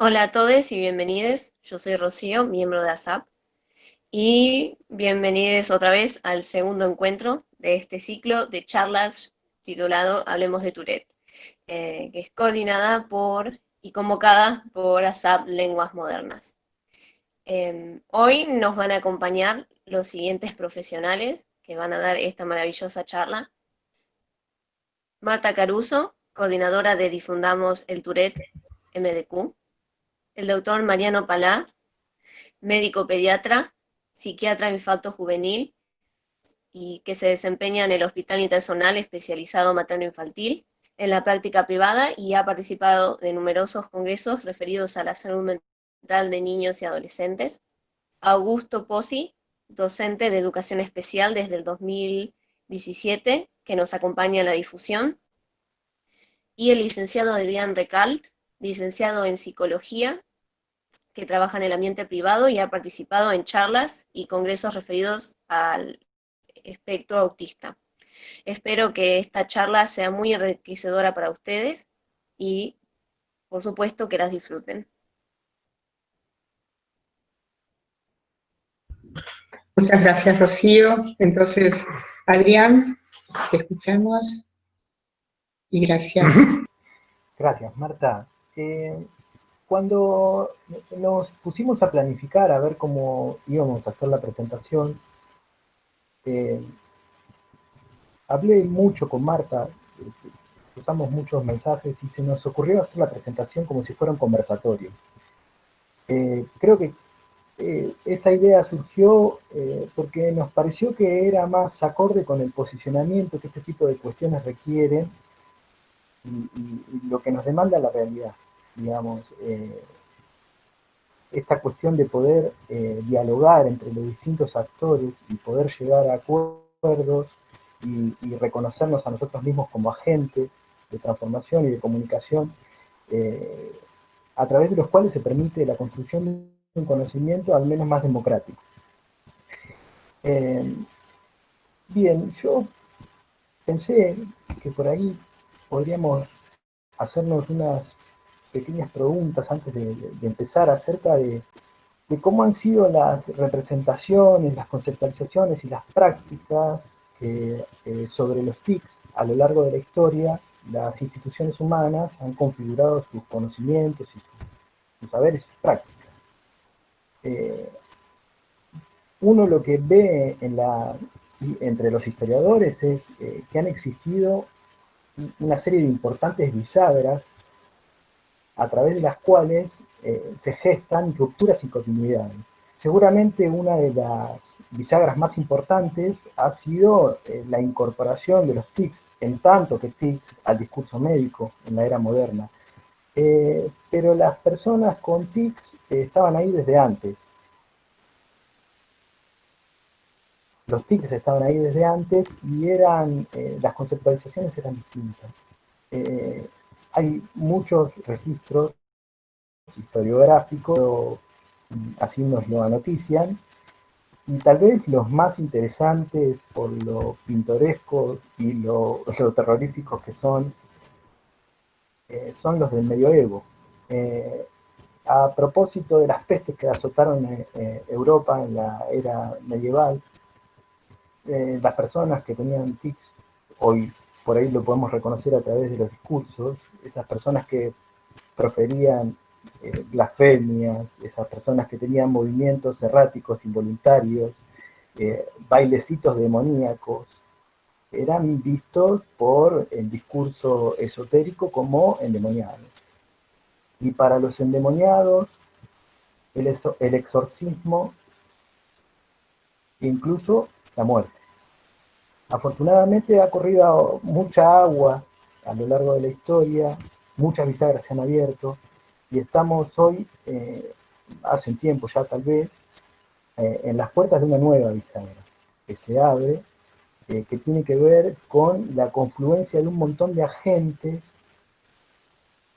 Hola a todos y bienvenidos. Yo soy Rocío, miembro de ASAP, y bienvenidos otra vez al segundo encuentro de este ciclo de charlas titulado Hablemos de Tourette, que es coordinada por y convocada por ASAP Lenguas Modernas. Hoy nos van a acompañar los siguientes profesionales que van a dar esta maravillosa charla. Marta Caruso, coordinadora de Difundamos el Tourette MDQ. El doctor Mariano Palá, médico pediatra, psiquiatra infanto-juvenil y que se desempeña en el Hospital Intersonal Especializado Materno-Infantil en la práctica privada y ha participado de numerosos congresos referidos a la salud mental de niños y adolescentes. Augusto Pozzi, docente de educación especial desde el 2017, que nos acompaña en la difusión. Y el licenciado Adrián Recalt, licenciado en psicología, que trabaja en el ambiente privado y ha participado en charlas y congresos referidos al espectro autista. Espero que esta charla sea muy enriquecedora para ustedes y, por supuesto, que las disfruten. Muchas gracias, Rocío. Entonces, Adrián, te escuchamos y gracias. Gracias, Marta. Cuando nos pusimos a planificar a ver cómo íbamos a hacer la presentación, hablé mucho con Marta, usamos muchos mensajes y se nos ocurrió hacer la presentación como si fuera un conversatorio. Creo que esa idea surgió porque nos pareció que era más acorde con el posicionamiento que este tipo de cuestiones requieren y lo que nos demanda la realidad, digamos. Esta cuestión de poder dialogar entre los distintos actores y poder llegar a acuerdos y reconocernos a nosotros mismos como agentes de transformación y de comunicación, a través de los cuales se permite la construcción de un conocimiento al menos más democrático. Bien, yo pensé que por ahí podríamos hacernos unas pequeñas preguntas antes de empezar acerca de cómo han sido las representaciones, las conceptualizaciones y las prácticas sobre los TICs a lo largo de la historia. Las instituciones humanas han configurado sus conocimientos y sus saberes y sus prácticas. Uno lo que ve entre los historiadores es que han existido una serie de importantes bisagras a través de las cuales se gestan rupturas y continuidades. Seguramente una de las bisagras más importantes ha sido la incorporación de los TICs, en tanto que TICs, al discurso médico en la era moderna. Pero las personas con TICs estaban ahí desde antes. Los TICs estaban ahí desde antes y las conceptualizaciones eran distintas. Hay muchos registros historiográficos, así nos lo anotician, y tal vez los más interesantes por lo pintorescos y lo terroríficos que son los del medioevo. A propósito de las pestes que azotaron Europa en la era medieval, las personas que tenían tics, hoy por ahí lo podemos reconocer a través de los discursos, esas personas que proferían blasfemias, esas personas que tenían movimientos erráticos involuntarios, bailecitos demoníacos, eran vistos por el discurso esotérico como endemoniados. Y para los endemoniados, el exorcismo e incluso la muerte. Afortunadamente ha corrido mucha agua a lo largo de la historia, muchas bisagras se han abierto, y estamos hoy, hace un tiempo ya tal vez, en las puertas de una nueva bisagra que se abre, que tiene que ver con la confluencia de un montón de agentes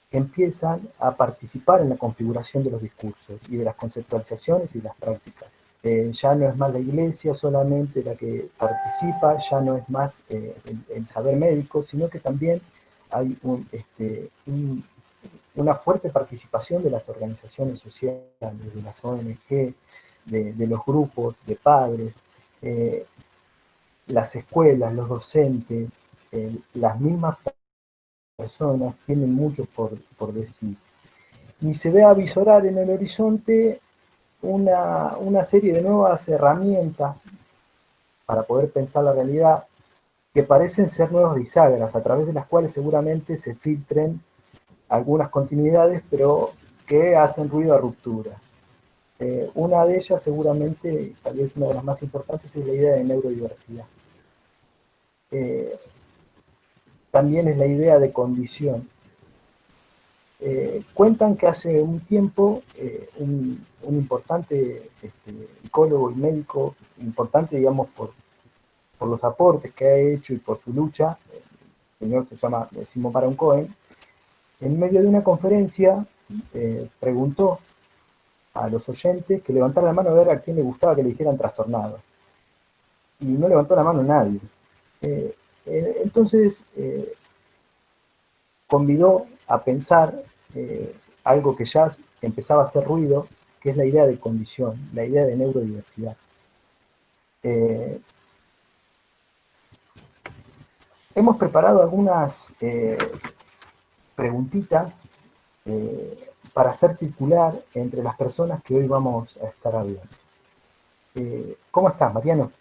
que empiezan a participar en la configuración de los discursos y de las conceptualizaciones y las prácticas. Ya no es más la iglesia solamente la que participa, ya no es más el saber médico, sino que también hay una fuerte participación de las organizaciones sociales, de las ONG, de los grupos de padres, las escuelas, los docentes, las mismas personas tienen mucho por decir. Y se ve avisorar en el horizonte una serie de nuevas herramientas para poder pensar la realidad que parecen ser nuevas bisagras, a través de las cuales seguramente se filtren algunas continuidades, pero que hacen ruido a ruptura. Una de ellas, seguramente, tal vez una de las más importantes, es la idea de neurodiversidad. También es la idea de condición. Cuentan que hace un tiempo un importante psicólogo y médico, importante, digamos, por los aportes que ha hecho y por su lucha, el señor se llama Simon Baron Cohen, en medio de una conferencia preguntó a los oyentes que levantaran la mano a ver a quién le gustaba que le dijeran trastornado. Y no levantó la mano nadie. Entonces convidó a pensar algo que ya empezaba a hacer ruido, que es la idea de condición, la idea de neurodiversidad. Hemos preparado algunas preguntitas para hacer circular entre las personas que hoy vamos a estar hablando. ¿Cómo estás, Mariano?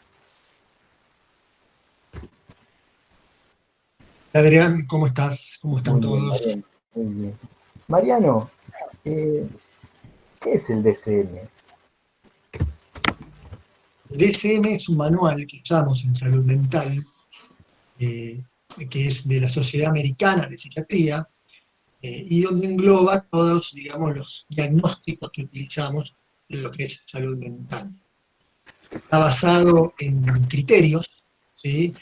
Adrián, ¿cómo estás? ¿Cómo están Muy bien, todos? Mariano. Muy bien. Mariano, ¿qué es el DSM? El DSM es un manual que usamos en salud mental, que es de la Sociedad Americana de Psiquiatría, y donde engloba todos, digamos, los diagnósticos que utilizamos en lo que es salud mental. Está basado en criterios, ¿sí?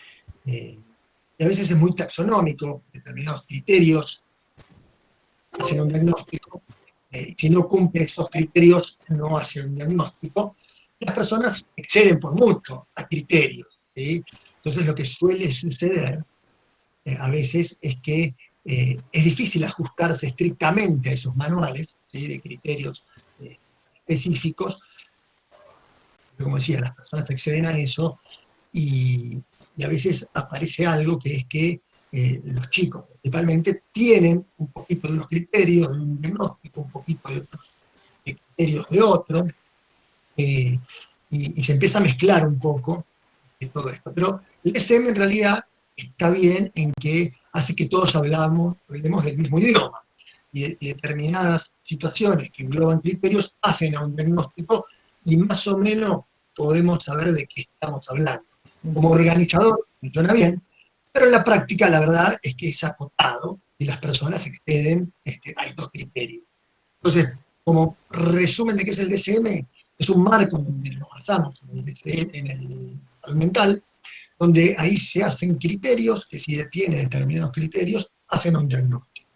Y a veces es muy taxonómico, determinados criterios hacen un diagnóstico, si no cumple esos criterios no hacen un diagnóstico. Las personas exceden por mucho a criterios, ¿sí? Entonces lo que suele suceder a veces es que es difícil ajustarse estrictamente a esos manuales, ¿sí?, de criterios específicos. Como decía, las personas exceden a eso y a veces aparece algo que es que los chicos principalmente tienen un poquito de unos criterios, de un diagnóstico, un poquito de otros criterios de otros, y se empieza a mezclar un poco de todo esto. Pero el DSM en realidad está bien en que hace que todos hablemos del mismo idioma, y determinadas situaciones que engloban criterios hacen a un diagnóstico y más o menos podemos saber de qué estamos hablando. Como organizador funciona bien, pero en la práctica la verdad es que es acotado y las personas exceden a estos criterios. Entonces, como resumen de qué es el DSM, es un marco en donde nos basamos en el DSM, en el salud mental, donde ahí se hacen criterios que si tiene determinados criterios, hacen un diagnóstico.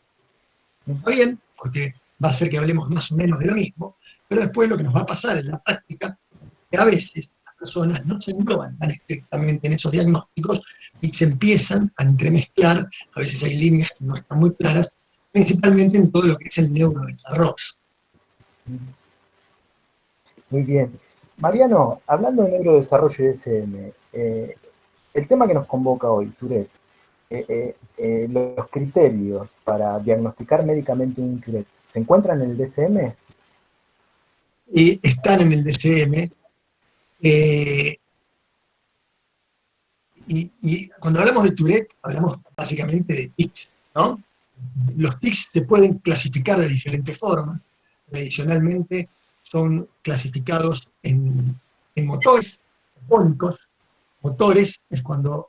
Está bien, porque va a hacer que hablemos más o menos de lo mismo, pero después lo que nos va a pasar en la práctica es que a veces las personas no se engloban tan estrictamente en esos diagnósticos y se empiezan a entremezclar, a veces hay líneas que no están muy claras, principalmente en todo lo que es el neurodesarrollo. Muy bien. Mariano, hablando de neurodesarrollo y DSM, el tema que nos convoca hoy, Tourette, los criterios para diagnosticar médicamente un Tourette, ¿se encuentran en el DSM? Y están en el DSM, y cuando hablamos de Tourette, hablamos básicamente de tics, ¿no? Los tics se pueden clasificar de diferentes formas. Tradicionalmente son clasificados en motores, fónicos. Motores es cuando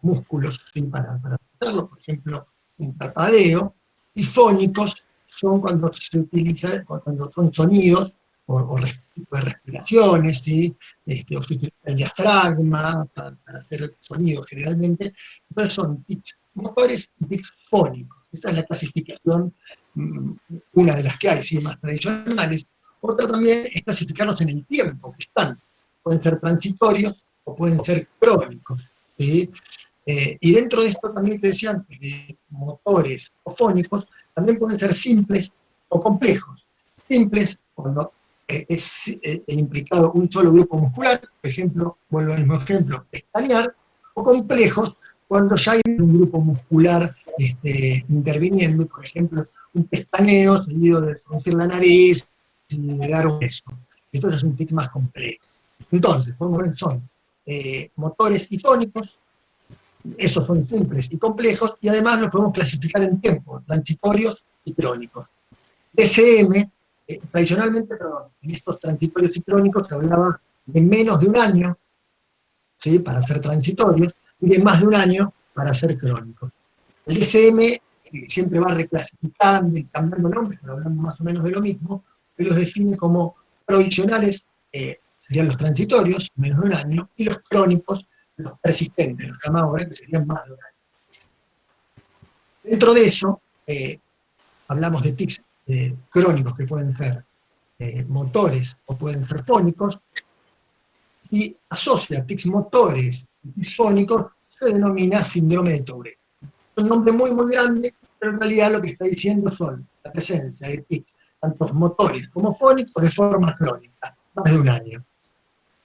músculos, ¿sí?, para hacerlo, por ejemplo, un parpadeo, y fónicos son cuando se utiliza, cuando son sonidos o tipo de respiraciones, ¿sí? O se utiliza el diafragma para hacer sonidos generalmente. Entonces son tics motores y tics fónicos. Esa es la clasificación, una de las que hay, ¿sí?, más tradicionales. Otra también es clasificarlos en el tiempo que están. Pueden ser transitorios o pueden ser crónicos, ¿sí? Y dentro de esto también te decía antes, de motores o fónicos, también pueden ser simples o complejos. Simples, cuando es implicado un solo grupo muscular, por ejemplo, vuelvo al mismo ejemplo, pestañear, o complejos, cuando ya hay un grupo muscular interviniendo, por ejemplo, un pestañeo seguido de fruncir la nariz y de dar un beso. Esto es un tic más complejo. Entonces, son motores y tónicos, esos son simples y complejos, y además los podemos clasificar en tiempo, transitorios y crónicos. DCM, tradicionalmente, en estos transitorios y crónicos se hablaba de menos de un año, ¿sí?, para ser transitorios, y de más de un año para ser crónicos. El DCM siempre va reclasificando y cambiando nombres, pero hablando más o menos de lo mismo, que los define como provisionales, serían los transitorios, menos de un año, y los crónicos, los persistentes, los llama ahora, que serían más de un año. Dentro de eso, hablamos de tics crónicos que pueden ser motores o pueden ser fónicos. Si asocia tics motores y tics fónicos, se denomina síndrome de Tourette. Es un nombre muy, muy grande, pero en realidad lo que está diciendo son la presencia de tics, tanto motores como fónicos, de forma crónica, más de un año.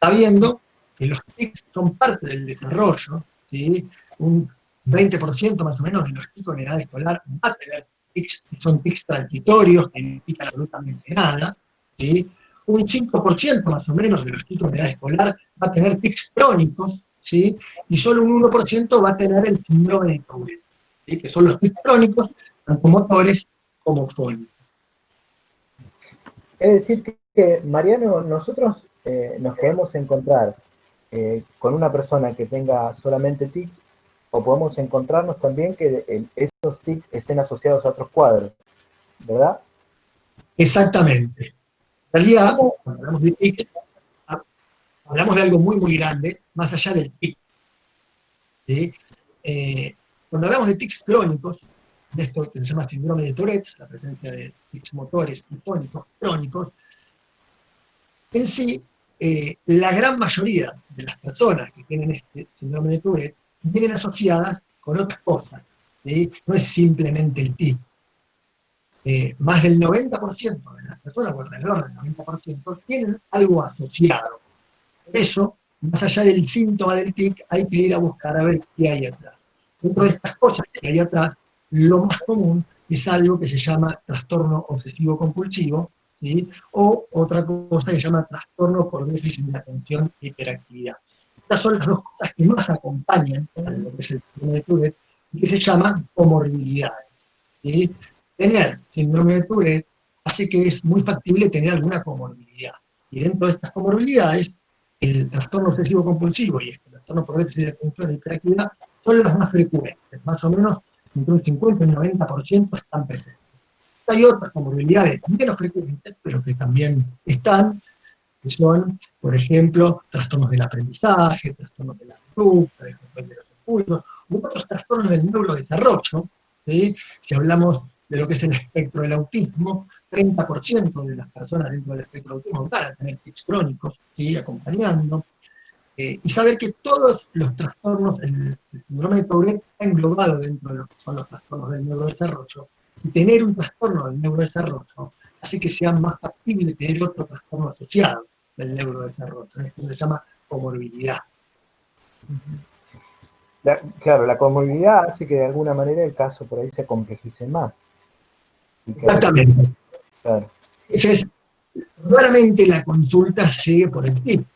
Sabiendo que los tics son parte del desarrollo, ¿sí? Un 20% más o menos de los chicos en edad escolar va a tener tics, son tics transitorios, que no implican absolutamente nada, ¿sí? Un 5% más o menos de los chicos en edad escolar va a tener tics crónicos, ¿sí? Y solo un 1% va a tener el síndrome de Tourette, ¿sí?, que son los tics crónicos, tanto motores como fónicos. Es decir que, Mariano, nosotros nos podemos encontrar con una persona que tenga solamente tics, o podemos encontrarnos también que esos tics estén asociados a otros cuadros, ¿verdad? Exactamente. En realidad, cuando hablamos de tics, hablamos de algo muy, muy grande, más allá del tic, ¿sí? Cuando hablamos de tics crónicos, de esto que se llama síndrome de Tourette, la presencia de tics motores y fónicos crónicos, en sí, la gran mayoría de las personas que tienen este síndrome de Tourette vienen asociadas con otras cosas, ¿sí? No es simplemente el tic. Más del 90% de las personas, o alrededor del 90%, tienen algo asociado. Por eso, más allá del síntoma del tic, hay que ir a buscar a ver qué hay atrás. Dentro de estas cosas que hay atrás, lo más común es algo que se llama trastorno obsesivo-compulsivo, ¿sí?, o otra cosa que se llama trastorno por déficit de atención e hiperactividad. Estas son las dos cosas que más acompañan a lo que es el síndrome de Tourette, y que se llaman comorbilidades, ¿sí? Tener síndrome de Tourette hace que es muy factible tener alguna comorbilidad. Y dentro de estas comorbilidades, el trastorno obsesivo-compulsivo y el trastorno por déficit de atención e hiperactividad son los más frecuentes, más o menos entre un 50 y un 90% están presentes. Hay otras comorbilidades menos frecuentes, pero que también están, que son, por ejemplo, trastornos del aprendizaje, trastornos de la conducta, del control de los impulsos, u otros trastornos del neurodesarrollo, ¿sí? Si hablamos de lo que es el espectro del autismo, 30% de las personas dentro del espectro del autismo van a tener tics crónicos, ¿sí?, acompañando. Y saber que todos los trastornos, el síndrome de Tourette está englobado dentro de lo que son los trastornos del neurodesarrollo, y tener un trastorno del neurodesarrollo hace que sea más factible tener otro trastorno asociado del neurodesarrollo. Esto se llama comorbilidad. Claro, la comorbilidad hace que de alguna manera el caso por ahí se complejice más. Exactamente. Claro. Entonces, claramente la consulta sigue por el TIC, ¿sí?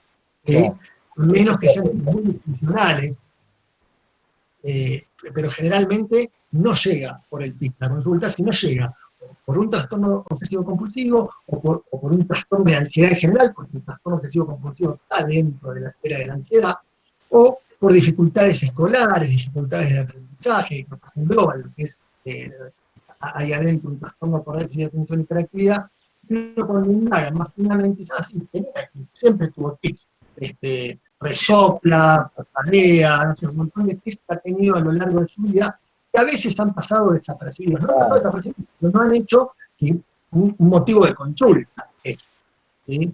Claro. Menos que sean muy disfuncionales, pero generalmente no llega por el TIC la consulta, sino llega por un trastorno obsesivo-compulsivo o por un trastorno de ansiedad en general, porque el trastorno obsesivo-compulsivo está dentro de la esfera de la ansiedad, o por dificultades escolares, dificultades de aprendizaje, que engloba lo que es hay adentro un trastorno por déficit de atención y hiperactividad. Uno cuando indaga más finalmente dice, sí, tenía aquí, siempre tuvo tics, resopla, patalea, no sé, un montón de tics que ha tenido a lo largo de su vida, que a veces han pasado desapercibidos, no han pasado desapercibidos, pero no han hecho un motivo de consulta, ¿sí?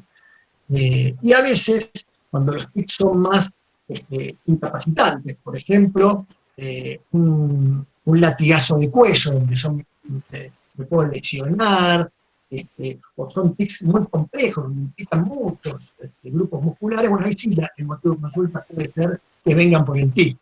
Y a veces, cuando los tics son más incapacitantes, por ejemplo, un latigazo de cuello, donde yo me puedo lesionar, o son tics muy complejos, me implican muchos grupos musculares, bueno, ahí sí el motivo de consulta puede ser que vengan por el tic.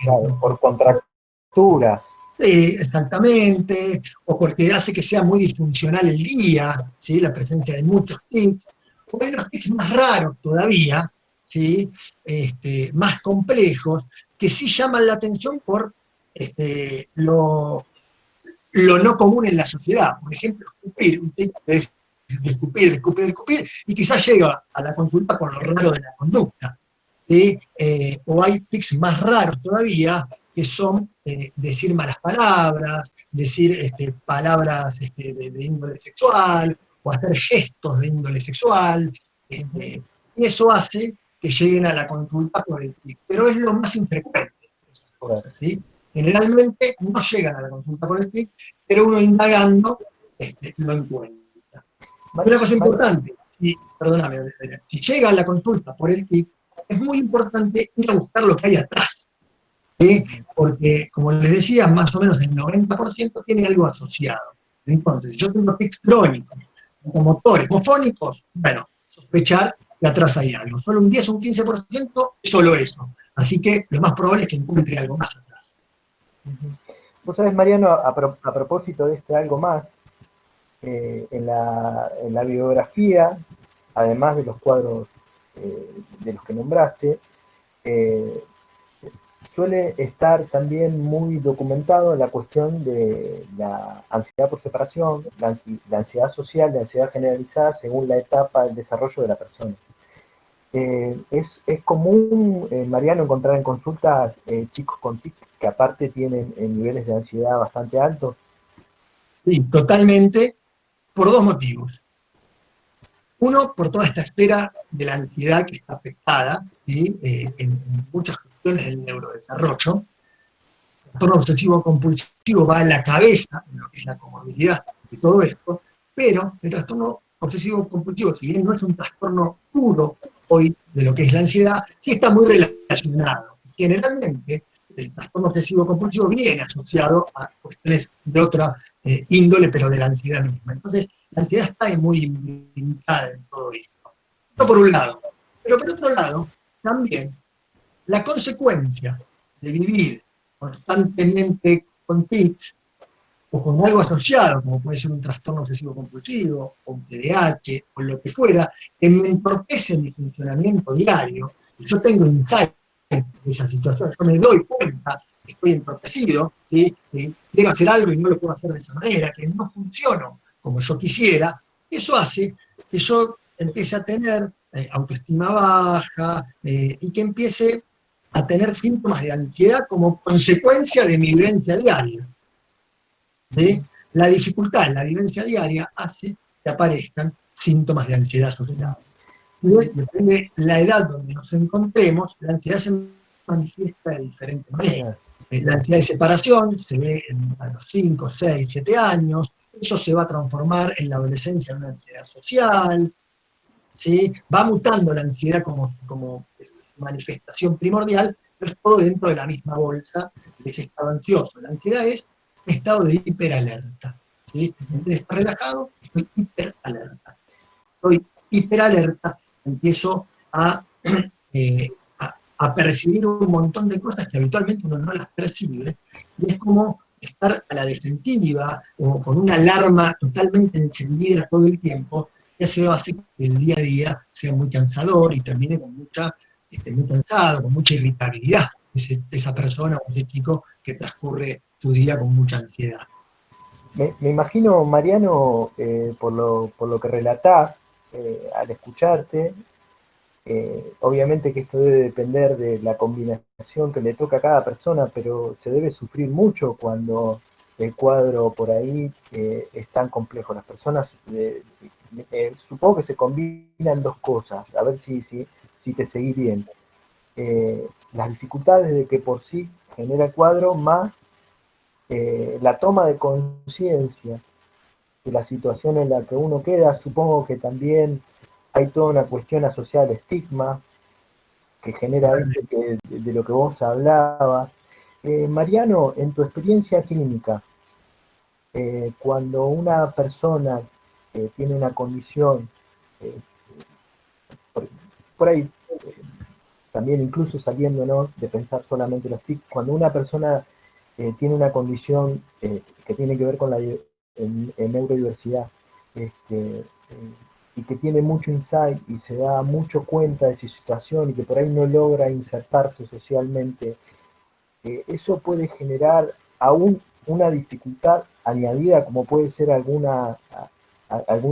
Claro, por contractura. Exactamente, o porque hace que sea muy disfuncional el día, ¿sí? La presencia de muchos tics, o hay unos tics más raros todavía, ¿sí? Más complejos, que sí llaman la atención por lo no común en la sociedad. Por ejemplo, escupir, un tic es de escupir, de escupir, de escupir, y quizás llega a la consulta por lo raro de la conducta. ¿Sí? O hay tics más raros todavía, que son decir malas palabras, decir palabras de índole sexual, o hacer gestos de índole sexual, y eso hace que lleguen a la consulta por el tic, pero es lo más infrecuente de esas cosas, ¿sí? Generalmente no llegan a la consulta por el TIC, pero uno indagando lo encuentra. Una cosa importante, perdóname, si llega a la consulta por el TIC, es muy importante ir a buscar lo que hay atrás, ¿sí? Porque, como les decía, más o menos el 90% tiene algo asociado. Entonces, yo tengo tics crónicos, motores, mofónicos, bueno, sospechar que atrás hay algo. Solo un 10 o un 15% es solo eso. Así que lo más probable es que encuentre algo más atrás. Vos sabés, Mariano, a propósito de algo más, en la biografía, además de los cuadros de los que nombraste, suele estar también muy documentado la cuestión de la ansiedad por separación, la ansiedad social, la ansiedad generalizada según la etapa del desarrollo de la persona. Es común, Mariano, encontrar en consultas chicos con TIC que aparte tienen niveles de ansiedad bastante altos. Sí, totalmente, por dos motivos. Uno, por toda esta esfera de la ansiedad que está afectada, ¿sí? En muchas cuestiones del neurodesarrollo. El trastorno obsesivo compulsivo va a la cabeza, en lo que es la comorbilidad de todo esto, pero el trastorno obsesivo compulsivo, si bien no es un trastorno puro hoy de lo que es la ansiedad, sí está muy relacionado. Generalmente, el trastorno obsesivo compulsivo viene asociado a cuestiones de otra índole, pero de la ansiedad misma. Entonces, la ansiedad está muy limitada en todo esto. Esto por un lado. Pero por otro lado, también la consecuencia de vivir constantemente con tics o con algo asociado, como puede ser un trastorno obsesivo compulsivo, o un TDAH, o lo que fuera, que me entorpece mi funcionamiento diario, y yo tengo insight de esa situación, yo me doy cuenta que estoy entorpecido, ¿sí? Que quiero hacer algo y no lo puedo hacer de esa manera, que no funciono como yo quisiera, eso hace que yo empiece a tener autoestima baja y que empiece a tener síntomas de ansiedad como consecuencia de mi vivencia diaria. ¿Sí? La dificultad en la vivencia diaria hace que aparezcan síntomas de ansiedad asociados. Y depende de la edad donde nos encontremos, la ansiedad se manifiesta de diferentes maneras. La ansiedad de separación se ve a los 5, 6, 7 años, eso se va a transformar en la adolescencia en una ansiedad social, ¿sí? Va mutando la ansiedad como manifestación primordial, pero es todo dentro de la misma bolsa de ese estado ansioso. La ansiedad es un estado de hiperalerta, ¿sí? En vez de estar relajado, estoy hiperalerta. Estoy hiperalerta, empiezo a percibir un montón de cosas que habitualmente uno no las percibe, y es como estar a la defensiva o con una alarma totalmente encendida todo el tiempo, y eso hace que el día a día sea muy cansador y termine con muy cansado, con mucha irritabilidad esa persona o ese chico que transcurre su día con mucha ansiedad. Me imagino, Mariano, por lo que relatás, al escucharte, obviamente que esto debe depender de la combinación que le toca a cada persona, pero se debe sufrir mucho cuando el cuadro por ahí es tan complejo. Las personas, supongo que se combinan dos cosas, a ver si te seguí bien. Las dificultades de que por sí genera el cuadro, más la toma de conciencia de la situación en la que uno queda. Supongo que también hay toda una cuestión asociada al estigma que genera esto de lo que vos hablabas. Mariano, en tu experiencia clínica, cuando una persona tiene una condición, eh, por ahí, también incluso saliéndonos de pensar solamente los TIC, cuando una persona tiene una condición que tiene que ver con la neurodiversidad, y que tiene mucho insight y se da mucho cuenta de su situación y que por ahí no logra insertarse socialmente, eso puede generar aún una dificultad añadida, como puede ser algún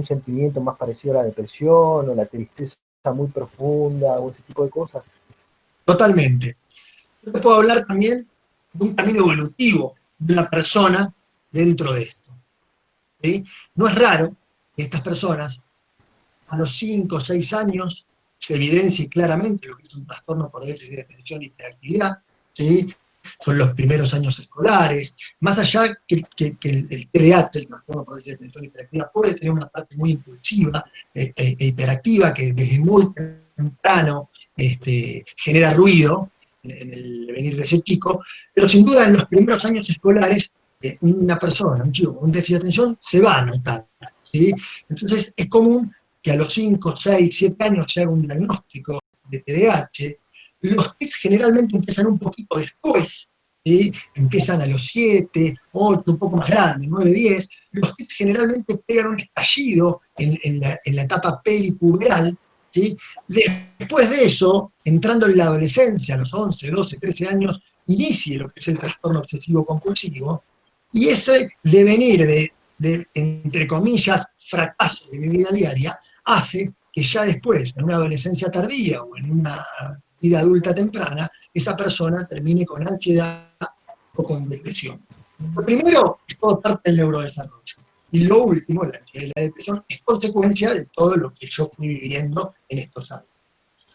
sentimiento más parecido a la depresión o la tristeza muy profunda o ese tipo de cosas. Totalmente. Yo te puedo hablar también de un camino evolutivo de una persona dentro de esto. ¿Sí? No es raro que estas personas, a los 5 o 6 años, se evidencie claramente lo que es un trastorno por déficit de atención y hiperactividad, ¿sí? Son los primeros años escolares, más allá que el TDAH, el trastorno por déficit de atención y hiperactividad, puede tener una parte muy impulsiva e hiperactiva que desde muy temprano genera ruido en el venir de ese chico, pero sin duda en los primeros años escolares una persona, un chico con un déficit de atención se va a notar, ¿sí? Entonces es común que a los 5, 6, 7 años se haga un diagnóstico de TDAH. Los tics generalmente empiezan un poquito después, ¿sí? Empiezan a los 7, 8, un poco más grande, 9, 10. Los tics generalmente pegan un estallido en la etapa peripuberal, ¿sí? Después de eso, entrando en la adolescencia, a los 11, 12, 13 años, inicie lo que es el trastorno obsesivo compulsivo, y ese devenir de, entre comillas, fracaso de mi vida diaria, hace que ya después, en una adolescencia tardía o en una vida adulta temprana, esa persona termine con ansiedad o con depresión. Lo primero es todo parte del neurodesarrollo. Y lo último, la ansiedad y la depresión, es consecuencia de todo lo que yo fui viviendo en estos años.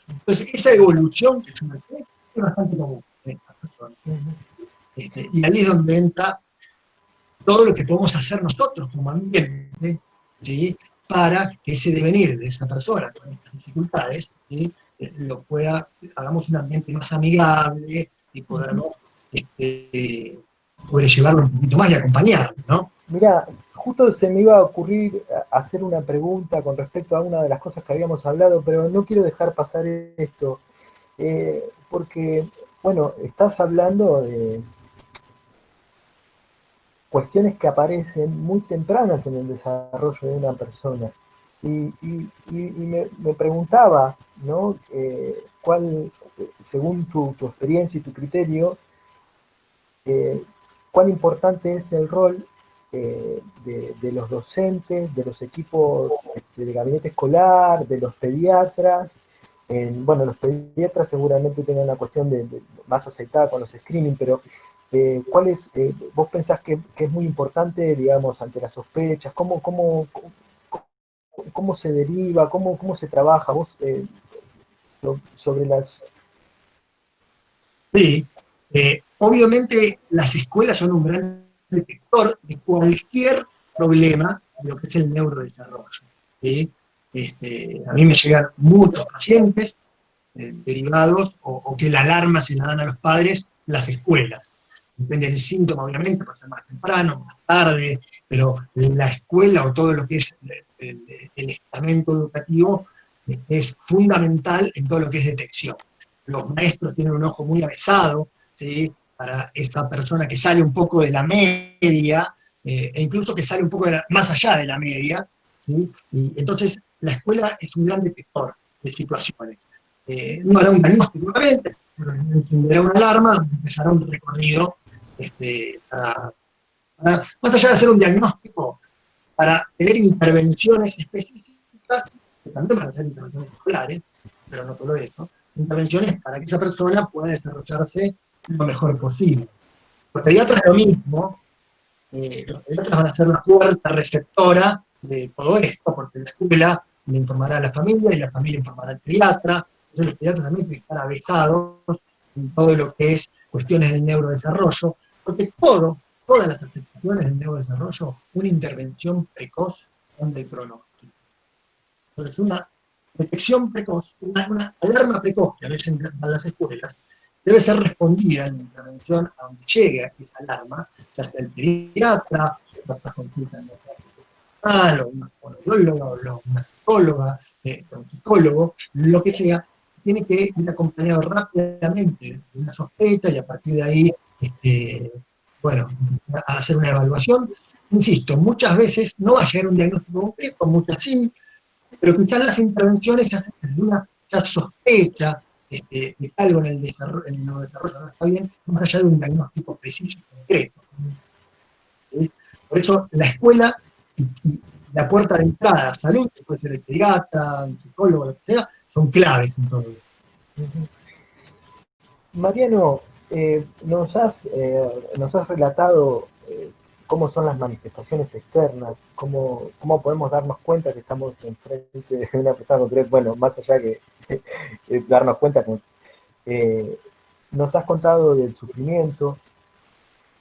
Entonces, esa evolución que yo me sé es bastante común en estas personas. Y ahí es donde entra todo lo que podemos hacer nosotros como ambiente, ¿sí? Para que ese devenir de esa persona con estas dificultades, ¿sí? Hagamos un ambiente más amigable y podamos sobrellevarlo un poquito más y acompañarlo, ¿no? Mira, justo se me iba a ocurrir hacer una pregunta con respecto a una de las cosas que habíamos hablado, pero no quiero dejar pasar esto, porque, bueno, estás hablando de cuestiones que aparecen muy tempranas en el desarrollo de una persona. Y me preguntaba, ¿no? ¿Cuál, según tu experiencia y tu criterio, cuán importante es el rol de los docentes, de los equipos de gabinete escolar, de los pediatras? Bueno, los pediatras seguramente tengan una cuestión más aceitada con los screening, pero ¿vos pensás que es muy importante, digamos, ante las sospechas? ¿Cómo se deriva? ¿Cómo se trabaja? Vos, sobre las... Sí, obviamente las escuelas son un gran detector de cualquier problema de lo que es el neurodesarrollo, ¿sí? A mí me llegan muchos pacientes derivados o que la alarma se la dan a los padres las escuelas. Depende del síntoma, obviamente, puede ser más temprano, más tarde, pero la escuela o todo lo que es el estamento educativo es fundamental en todo lo que es detección. Los maestros tienen un ojo muy avesado, ¿sí? Para esa persona que sale un poco de la media, e incluso que sale un poco más allá de la media, ¿sí? Y entonces la escuela es un gran detector de situaciones. No hará un diagnóstico, obviamente, pero encenderá una alarma, empezará un recorrido más allá de hacer un diagnóstico, para tener intervenciones específicas, que también van a ser intervenciones escolares, pero no solo eso, intervenciones para que esa persona pueda desarrollarse lo mejor posible. Los pediatras es lo mismo, los pediatras van a ser la puerta receptora de todo esto, porque la escuela le informará a la familia y la familia informará al pediatra. Entonces los pediatras también tienen que estar avesados en todo lo que es cuestiones del neurodesarrollo, porque todas las afectaciones del neurodesarrollo, una intervención precoz son de pronóstico. Entonces una detección precoz, una alarma precoz que a veces dan las escuelas, debe ser respondida en la intervención a donde llegue esa alarma, ya sea el pediatra, nuestra consulta en o una fonoaudióloga, o una psicóloga, un psicólogo, lo que sea, tiene que ir acompañado rápidamente de una sospecha y a partir de ahí, bueno, a hacer una evaluación. Insisto, muchas veces no va a llegar un diagnóstico completo, muchas sí, pero quizás las intervenciones se hacen desde una ya sospecha de algo en el neurodesarrollo no está bien, más allá de un diagnóstico preciso y concreto. ¿Sí? Por eso la escuela y la puerta de entrada a salud, que puede ser el pediatra, el psicólogo, lo que sea, son claves en todo esto. Mariano, nos has relatado cómo son las manifestaciones externas, cómo podemos darnos cuenta que estamos enfrente de una persona concreta, bueno, más allá que darnos cuenta, nos has contado del sufrimiento,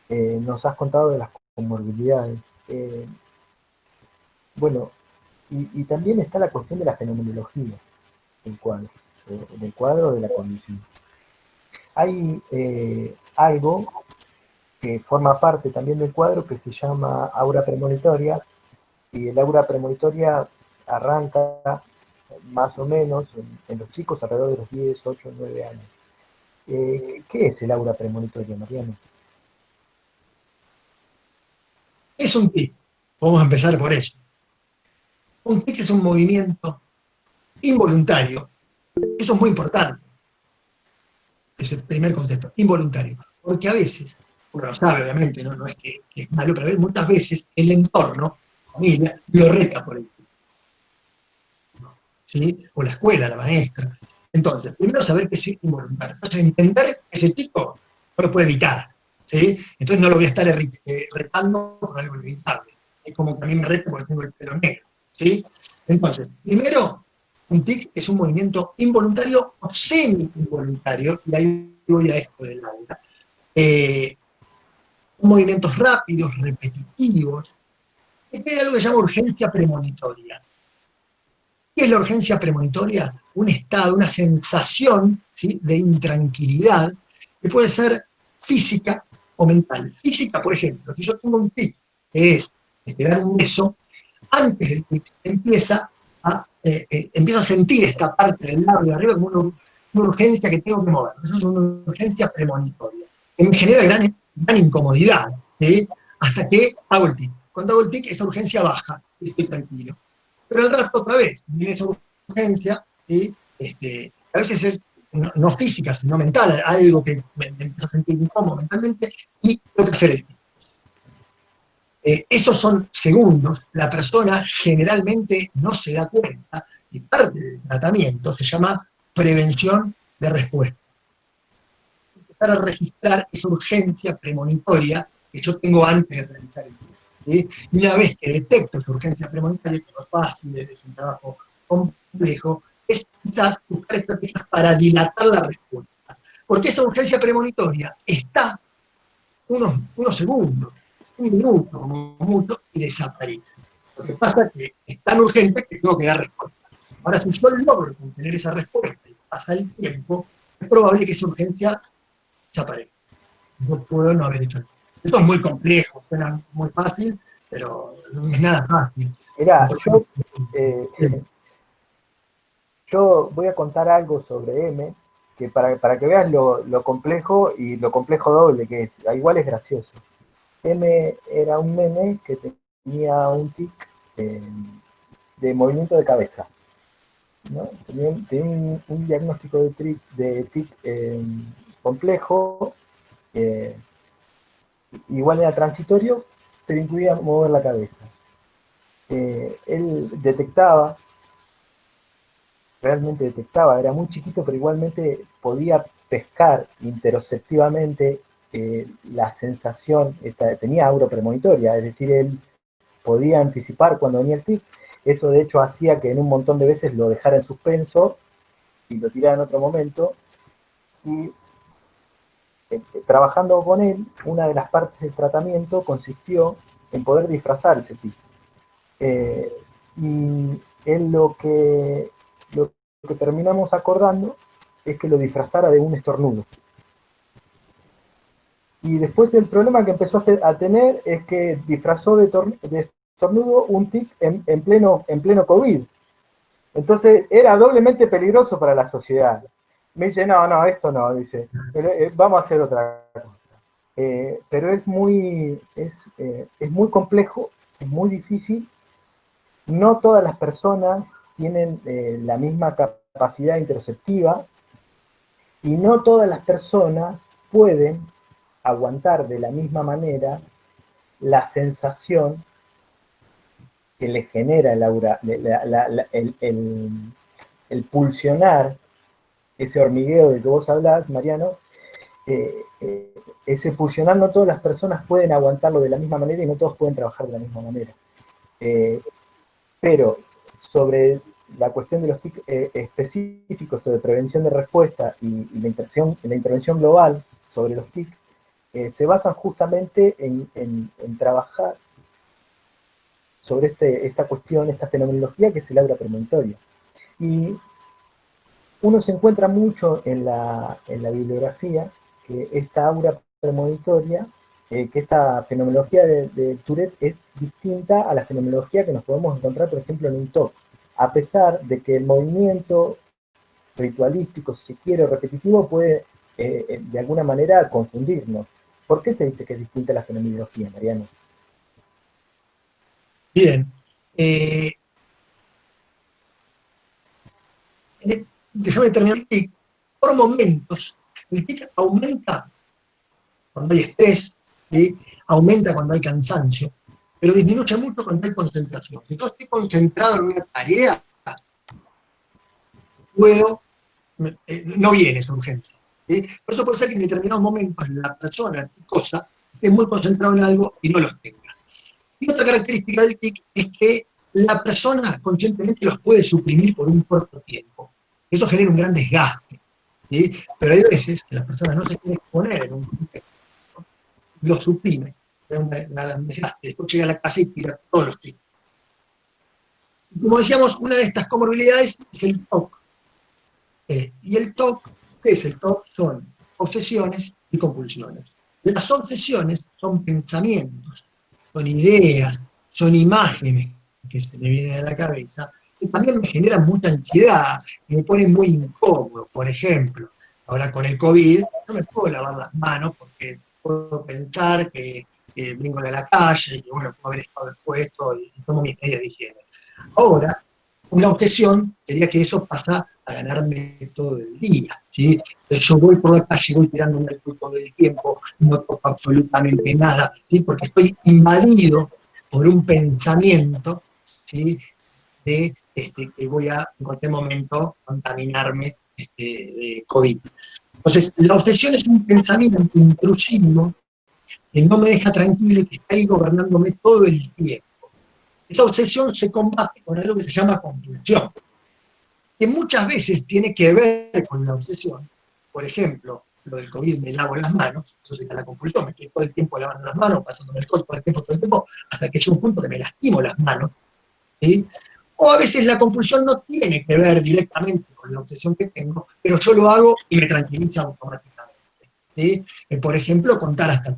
nos has contado de las comorbilidades, bueno, y también está la cuestión de la fenomenología del cuadro de la condición. Hay algo que forma parte también del cuadro que se llama aura premonitoria, y el aura premonitoria arranca más o menos en los chicos alrededor de los 10, 8, 9 años. ¿Qué es el aura premonitoria, Mariano? Es un tic, vamos a empezar por eso. Un tic es un movimiento involuntario, eso es muy importante. Es el primer concepto, involuntario. Porque a veces, uno lo sabe obviamente, no es que es malo, pero muchas veces el entorno, la familia, lo reta por el tipo. ¿Sí? O la escuela, la maestra. Entonces, primero saber que es involuntario. Entonces, entender que ese tipo no lo puede evitar. ¿Sí? Entonces no lo voy a estar retando con algo inevitable. Es como que a mí me reta porque tengo el pelo negro. ¿Sí? Entonces, primero, un tic es un movimiento involuntario o semi-involuntario, y ahí voy a esto del aula. Movimientos rápidos, repetitivos. Hay algo que se llama urgencia premonitoria. ¿Qué es la urgencia premonitoria? Un estado, una sensación, ¿sí?, de intranquilidad que puede ser física o mental. Física, por ejemplo, si yo tengo un tic que es dar un beso, antes del tic empiezo a sentir esta parte del labio de arriba como una urgencia que tengo que mover. Eso es una urgencia premonitoria, que me genera gran incomodidad, ¿sí?, hasta que hago el tic. Cuando hago el tic, esa urgencia baja y estoy tranquilo. Pero al rato otra vez, viene esa urgencia, ¿sí?, a veces es no física, sino mental, algo que me empiezo a sentir incómodo mentalmente, y tengo que hacer el tic. Esos son segundos, la persona generalmente no se da cuenta, y parte del tratamiento se llama prevención de respuesta. Empezar a registrar esa urgencia premonitoria que yo tengo antes de realizar el tic. ¿Sí? Y una vez que detecto esa urgencia premonitoria, que no es fácil, es un trabajo complejo, es quizás buscar estrategias para dilatar la respuesta. Porque esa urgencia premonitoria está unos segundos, un minuto como mucho, y desaparece. Lo que pasa es que es tan urgente que tengo que dar respuesta. Ahora, si yo logro contener esa respuesta y pasa el tiempo, es probable que esa urgencia desaparezca. No puedo no haber hecho el tiempo. Esto es muy complejo, suena muy fácil, pero no es nada fácil. Mira, yo voy a contar algo sobre M, que para que veas lo complejo y lo complejo doble que es, igual es gracioso. M era un nene que tenía un tic de movimiento de cabeza, ¿no? Tenía un diagnóstico de tic complejo, igual era transitorio, pero incluía mover la cabeza. Él realmente detectaba, era muy chiquito, pero igualmente podía pescar interoceptivamente la sensación, tenía aura premonitoria, es decir, él podía anticipar cuando venía el tic. Eso de hecho hacía que en un montón de veces lo dejara en suspenso y lo tirara en otro momento. Y trabajando con él, una de las partes del tratamiento consistió en poder disfrazar ese tic. Y él lo que terminamos acordando es que lo disfrazara de un estornudo. Y después el problema que empezó a tener es que disfrazó de estornudo un tic en pleno COVID. Entonces era doblemente peligroso para la sociedad. Me dice, no, esto no, dice, pero, vamos a hacer otra cosa. Pero es muy complejo, es muy difícil. No todas las personas tienen la misma capacidad interoceptiva y no todas las personas pueden aguantar de la misma manera la sensación que les genera el aura, el pulsionar, ese hormigueo del que vos hablás, Mariano. Ese pulsionar no todas las personas pueden aguantarlo de la misma manera y no todos pueden trabajar de la misma manera. Pero sobre la cuestión de los TIC específicos de prevención de respuesta y la intervención global sobre los TIC, se basan justamente en trabajar sobre esta cuestión, esta fenomenología que es el aura premonitoria. Y uno se encuentra mucho en la bibliografía que esta aura premonitoria, que esta fenomenología de Tourette es distinta a la fenomenología que nos podemos encontrar, por ejemplo, en un TOC, a pesar de que el movimiento ritualístico, si se quiere, repetitivo, puede de alguna manera confundirnos. ¿Por qué se dice que es distinta la fenomenología, Mariano? Bien. Déjame terminar. Por momentos, el tic aumenta cuando hay estrés, ¿sí? Aumenta cuando hay cansancio, pero disminuye mucho cuando hay concentración. Si yo estoy concentrado en una tarea, no viene esa urgencia. ¿Sí? Por eso puede ser que en determinados momentos la persona, cosa, esté muy concentrado en algo y no los tenga. Y otra característica del TIC es que la persona conscientemente los puede suprimir por un corto tiempo. Eso genera un gran desgaste, ¿sí? Pero hay veces que las personas no se quieren exponer en un contexto, lo suprime, es un desgaste, después llega a la casa y tira todos los TIC. Como decíamos, una de estas comorbilidades es el TOC. Y el TOC, ¿qué es el TOC? Son obsesiones y compulsiones. Las obsesiones son pensamientos, son ideas, son imágenes que se me vienen a la cabeza, que también me generan mucha ansiedad, que me ponen muy incómodo. Por ejemplo, ahora con el COVID, no me puedo lavar las manos porque puedo pensar que vengo de la calle, y que bueno, puedo haber estado expuesto y tomo mis medidas de higiene. Ahora, una obsesión sería que eso pasa a ganarme todo el día, ¿sí? Entonces yo voy por la calle, voy tirándome el culo todo el tiempo, no toco absolutamente nada, ¿sí? Porque estoy invadido por un pensamiento, ¿sí? De que voy a en cualquier momento contaminarme de COVID. Entonces, la obsesión es un pensamiento intrusivo que no me deja tranquilo y que está ahí gobernándome todo el tiempo. Esa obsesión se combate con algo que se llama compulsión, que muchas veces tiene que ver con la obsesión. Por ejemplo, lo del COVID, me lavo las manos, eso sería la compulsión, me estoy todo el tiempo lavando las manos, pasándome el alcohol todo el tiempo, hasta que llega un punto que me lastimo las manos, ¿sí? O a veces la compulsión no tiene que ver directamente con la obsesión que tengo, pero yo lo hago y me tranquiliza automáticamente, ¿sí? Por ejemplo, contar hasta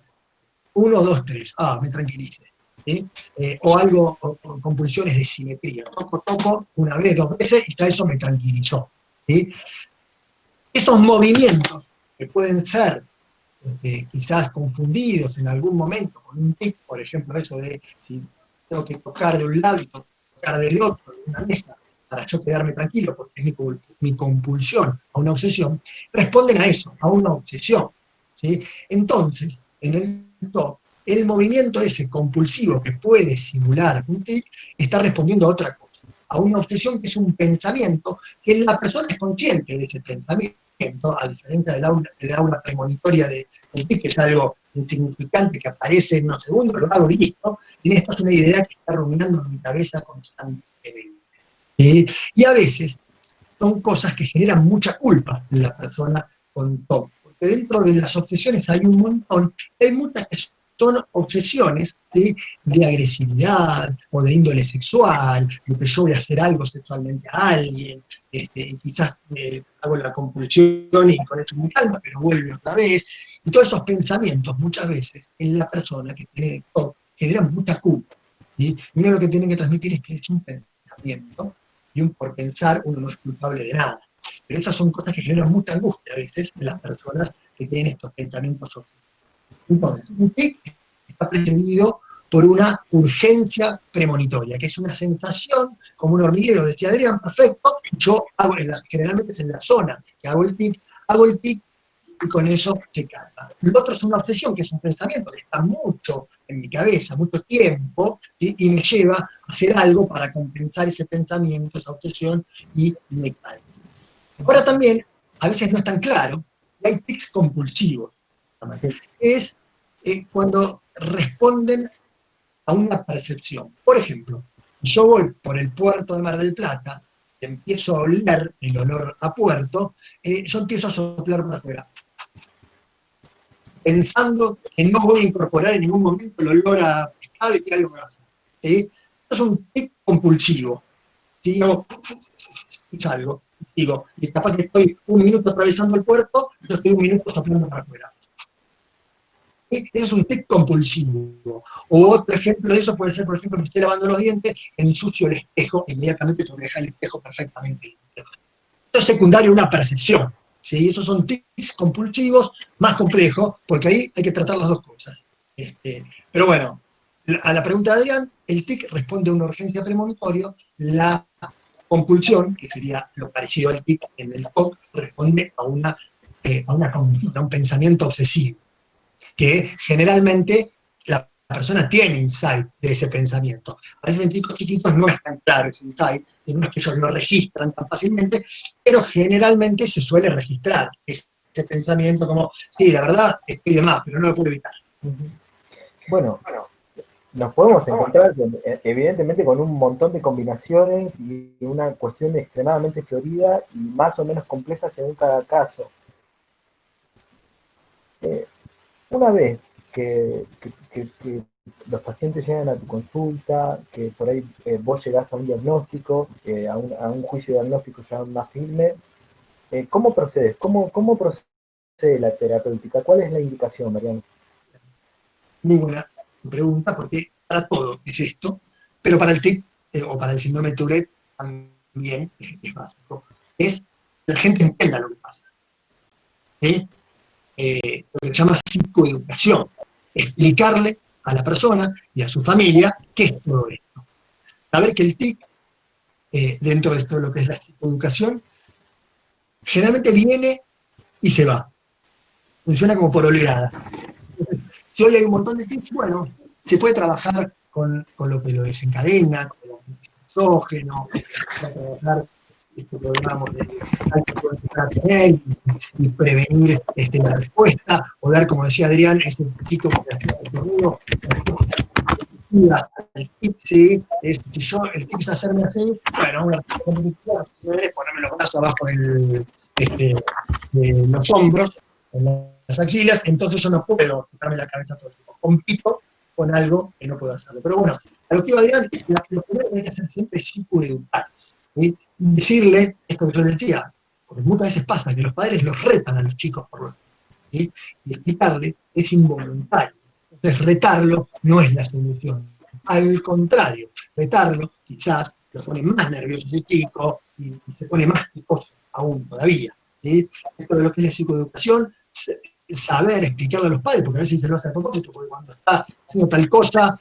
1, 2, 3, me tranquilice. ¿Sí? O algo, o compulsiones de simetría. Toco una vez, 2 veces y ya eso me tranquilizó. ¿Sí? Esos movimientos que pueden ser quizás confundidos en algún momento con un tic, por ejemplo, eso de si tengo que tocar de un lado y tocar del otro en una mesa para yo quedarme tranquilo porque es mi compulsión a una obsesión, responden a eso, a una obsesión. ¿Sí? Entonces, en el TOC, el movimiento ese compulsivo que puede simular un tic está respondiendo a otra cosa, a una obsesión que es un pensamiento que la persona es consciente de ese pensamiento, a diferencia del aura premonitoria del tic, que es algo insignificante que aparece en unos segundos, lo hago y listo, y esto es una idea que está rumiando en mi cabeza constantemente. Y a veces son cosas que generan mucha culpa en la persona con TOC, porque dentro de las obsesiones hay un montón, hay muchas que son obsesiones, ¿sí? De agresividad o de índole sexual, de que yo voy a hacer algo sexualmente a alguien, y quizás hago la compulsión y con eso me calma, pero vuelve otra vez. Y todos esos pensamientos, muchas veces, en la persona que tiene TOC, generan mucha culpa. ¿Sí? Y uno lo que tiene que transmitir es que es un pensamiento, y por pensar uno no es culpable de nada. Pero esas son cosas que generan mucha angustia a veces en las personas que tienen estos pensamientos obsesivos. Entonces, un tic está precedido por una urgencia premonitoria, que es una sensación como un hormiguero, decía Adrián, perfecto, yo hago, generalmente es en la zona que hago el tic, y con eso se calma. Lo otro es una obsesión, que es un pensamiento que está mucho en mi cabeza, mucho tiempo, ¿sí? Y me lleva a hacer algo para compensar ese pensamiento, esa obsesión, y me calma. Ahora también, a veces no es tan claro, y hay tics compulsivos. Es cuando responden a una percepción. Por ejemplo, yo voy por el puerto de Mar del Plata, empiezo a oler el olor a puerto, yo empiezo a soplar para afuera, pensando que no voy a incorporar en ningún momento el olor a pescado y que algo me va a hacer. ¿Sí? Es un tic compulsivo. ¿Sí? Y salgo, digo, y capaz que estoy un minuto atravesando el puerto, yo estoy un minuto soplando para afuera. Ese es un tic compulsivo. O otro ejemplo de eso puede ser, por ejemplo, me estoy lavando los dientes, ensucio el espejo, inmediatamente tengo que dejar el espejo perfectamente limpio. Esto es secundario a una percepción. ¿Sí? Esos son tics compulsivos más complejos, porque ahí hay que tratar las dos cosas. Pero bueno, a la pregunta de Adrián, el tic responde a una urgencia premonitoria, la compulsión, que sería lo parecido al tic en el TOC, responde a una condición, a un pensamiento obsesivo, que generalmente la persona tiene insight de ese pensamiento. A veces en chicos chiquitos no es tan claro ese insight, no es que ellos lo registran tan fácilmente, pero generalmente se suele registrar ese pensamiento como, sí, la verdad, estoy de más, pero no lo puedo evitar. Bueno, nos podemos encontrar evidentemente con un montón de combinaciones y una cuestión extremadamente florida y más o menos compleja según cada caso. Una vez que los pacientes llegan a tu consulta, que por ahí vos llegás a un diagnóstico, a un juicio diagnóstico ya más firme, ¿cómo procedes? ¿Cómo procede la terapéutica? ¿Cuál es la indicación, Mariano? Muy buena pregunta, porque para todo es esto, pero para el TIC o para el síndrome de Tourette también es básico. Es que la gente entienda lo que pasa. ¿Sí? Lo que se llama psicoeducación. Explicarle a la persona y a su familia qué es todo esto. Saber que el TIC, dentro de todo lo que es la psicoeducación, generalmente viene y se va. Funciona como por oleada. Si hoy hay un montón de tics, bueno, se puede trabajar con lo que lo desencadena, con el exógeno, para trabajar esto que hablábamos de alto puede tener y prevenir la respuesta, o dar, como decía Adrián, ese poquito que hacía el torneo, el tip, ¿sí? Si yo, el tip es hacerme así, bueno, una respuesta es ponerme los brazos abajo de los hombros, en las axilas, entonces yo no puedo tocarme la cabeza todo el tiempo. Compito con algo que no puedo hacerlo. Pero bueno, a lo que iba Adrián, lo primero que hay que hacer siempre es psicoeducar. ¿Sí? Decirle esto que yo les decía, porque muchas veces pasa que los padres los retan a los chicos por lo ¿sí? Y explicarle es involuntario. Entonces retarlo no es la solución. Al contrario, retarlo quizás lo pone más nervioso ese chico y se pone más picoso aún todavía. ¿Sí? Esto de lo que es la psicoeducación, saber explicarle a los padres, porque a veces se lo hace a propósito, porque cuando está haciendo tal cosa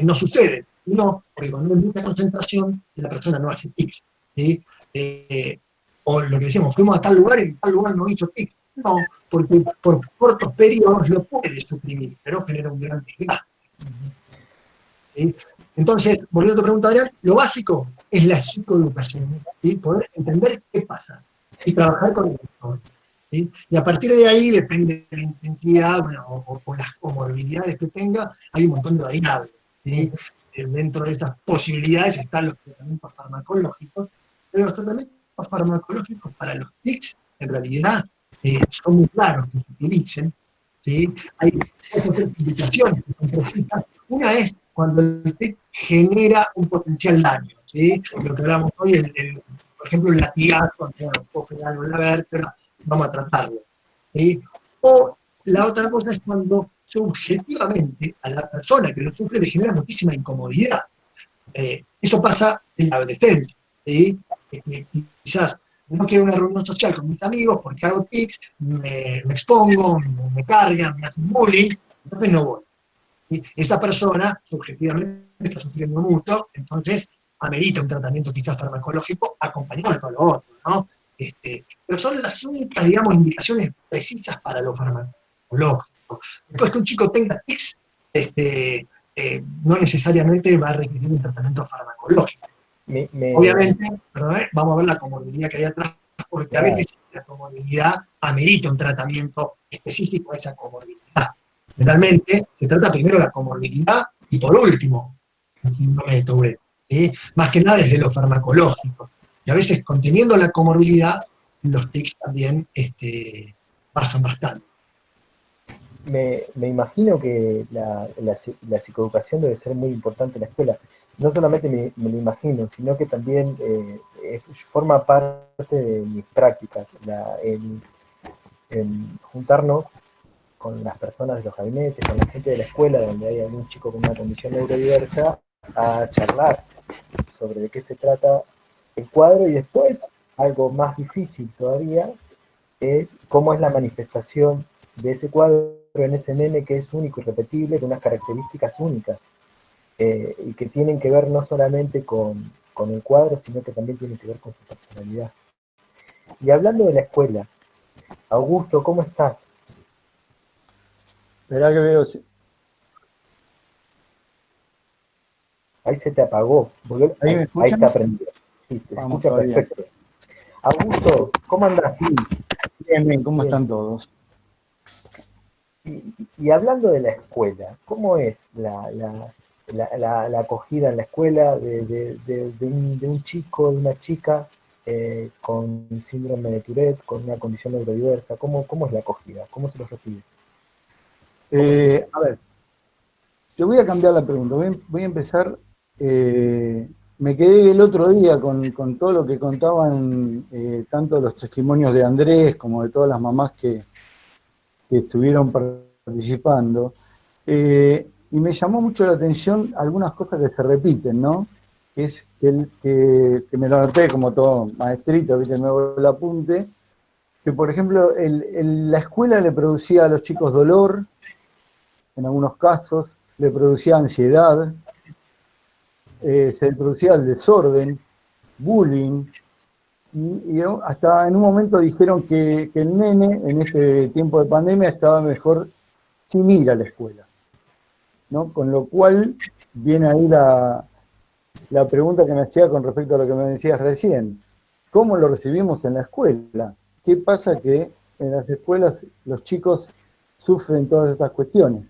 no sucede. No, porque cuando hay mucha concentración, la persona no hace tics. ¿Sí? O lo que decimos, fuimos a tal lugar y en tal lugar no hizo tics. No, porque por cortos periodos lo puede suprimir, pero genera un gran desgaste. ¿Sí? Entonces, volviendo a tu pregunta, Adrián, lo básico es la psicoeducación, ¿sí? Poder entender qué pasa y trabajar con el doctor. ¿Sí? Y a partir de ahí, depende de la intensidad, bueno, o las comorbilidades que tenga, hay un montón de variables. ¿Sí? Dentro de esas posibilidades están los tratamientos farmacológicos, pero los tratamientos farmacológicos para los tics, en realidad, son muy claros que se utilicen. ¿Sí? Hay otras indicaciones que son precisas. Una es cuando el tic genera un potencial daño. ¿Sí? Lo que hablamos hoy, por ejemplo, el latigazo, puede generar algo en la vértebra, vamos a tratarlo. ¿Sí? O la otra cosa es cuando subjetivamente a la persona que lo sufre le genera muchísima incomodidad. Eso pasa en la adolescencia, ¿sí? Quizás no quiero una reunión social con mis amigos porque hago tics, me expongo, me cargan, me hacen bullying, entonces no voy. ¿Sí? Esa persona subjetivamente está sufriendo mucho, entonces amerita un tratamiento quizás farmacológico acompañado de todo lo otro, ¿no? Pero son las únicas, digamos, indicaciones precisas para lo farmacológico. Después que un chico tenga tics, no necesariamente va a requerir un tratamiento farmacológico. Obviamente, vamos a ver la comorbilidad que hay atrás, porque a veces la comorbilidad amerita un tratamiento específico a esa comorbilidad. Generalmente se trata primero la comorbilidad y por último el síndrome de Tourette, ¿sí? Más que nada desde lo farmacológico. Y a veces conteniendo la comorbilidad, los tics también bajan bastante. Me imagino que la psicoeducación debe ser muy importante en la escuela. No solamente me lo imagino, sino que también forma parte de mis prácticas, el juntarnos con las personas de los gabinetes, con la gente de la escuela, donde hay algún chico con una condición neurodiversa, a charlar sobre de qué se trata el cuadro, y después, algo más difícil todavía, es cómo es la manifestación de ese cuadro en ese nene que es único y repetible, con unas características únicas, y que tienen que ver no solamente con el cuadro, sino que también tienen que ver con su personalidad. Y hablando de la escuela, Augusto, ¿cómo estás? Esperá que veo. Ahí se te apagó. ¿Ahí me escuchan? Ahí está prendido. Sí, te Vamos escucha todavía. perfecto. Augusto, ¿cómo andas? Sí. Bien, ¿cómo Bien. están todos? Y hablando de la escuela, ¿cómo es la acogida en la escuela de un chico, de una chica con síndrome de Tourette, con una condición neurodiversa? ¿Cómo es la acogida? ¿Cómo se los recibe? A ver, te voy a cambiar la pregunta. Voy a empezar. Me quedé el otro día con todo lo que contaban tanto los testimonios de Andrés como de todas las mamás que estuvieron participando. Y me llamó mucho la atención algunas cosas que se repiten, ¿no? Es que me lo anoté como todo maestrito, ¿viste? Me hago el apunte. Que, por ejemplo, la escuela le producía a los chicos dolor, en algunos casos, le producía ansiedad, se le producía el desorden, bullying, y hasta en un momento dijeron que el nene, en este tiempo de pandemia, estaba mejor sin ir a la escuela, ¿no? Con lo cual viene ahí la pregunta que me hacía con respecto a lo que me decías recién. ¿Cómo lo recibimos en la escuela? ¿Qué pasa que en las escuelas los chicos sufren todas estas cuestiones?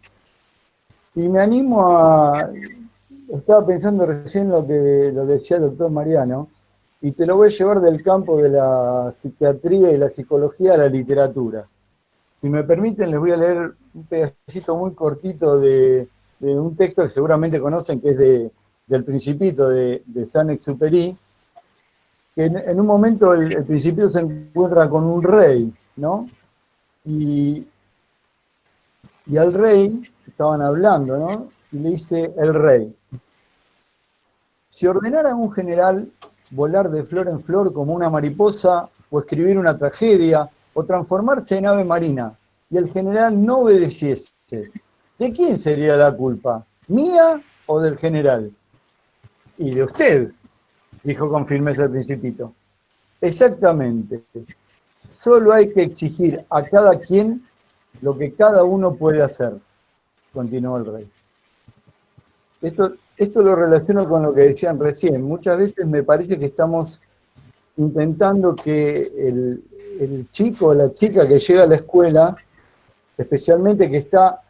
Y me animo a... Estaba pensando recién lo que decía el doctor Mariano, y te lo voy a llevar del campo de la psiquiatría y la psicología a la literatura. Si me permiten, les voy a leer un pedacito muy cortito de un texto que seguramente conocen, que es del Principito de Saint-Exupéry, que en un momento el Principito se encuentra con un rey, ¿no? Y al rey, estaban hablando, ¿no? Y le dice el rey: si ordenara a un general volar de flor en flor como una mariposa, o escribir una tragedia, o transformarse en ave marina, y el general no obedeciese, ¿de quién sería la culpa? ¿Mía o del general? Y de usted, dijo con firmeza el Principito. Exactamente. Solo hay que exigir a cada quien lo que cada uno puede hacer, continuó el rey. Esto lo relaciono con lo que decían recién. Muchas veces me parece que estamos intentando que el chico o la chica que llega a la escuela, especialmente que está,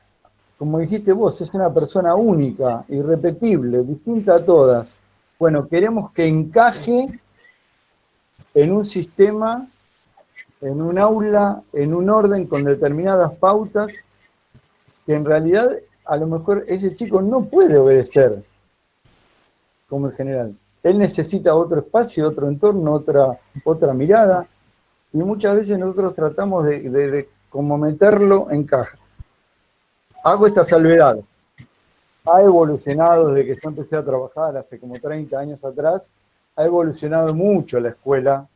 como dijiste vos, es una persona única, irrepetible, distinta a todas. Bueno, queremos que encaje en un sistema, en un aula, en un orden con determinadas pautas, que en realidad a lo mejor ese chico no puede obedecer como el general. Él necesita otro espacio, otro entorno, otra mirada, y muchas veces nosotros tratamos de como meterlo en caja. Hago esta salvedad. Ha evolucionado desde que yo empecé a trabajar hace como 30 años atrás, ha evolucionado mucho la escuela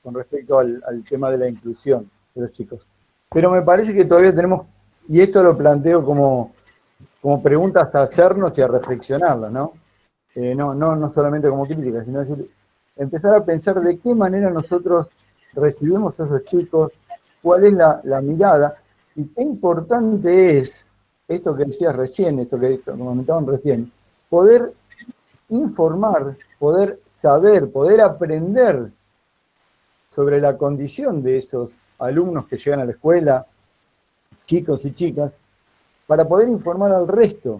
con respecto al tema de la inclusión de los chicos. Pero me parece que todavía tenemos, y esto lo planteo como preguntas a hacernos y a reflexionarlas, ¿no? No solamente como crítica, sino decir, empezar a pensar de qué manera nosotros recibimos a esos chicos, cuál es la mirada, y qué importante es, esto que decías recién, esto que comentaban recién, poder informar, poder saber, poder aprender sobre la condición de esos alumnos que llegan a la escuela, chicos y chicas, para poder informar al resto,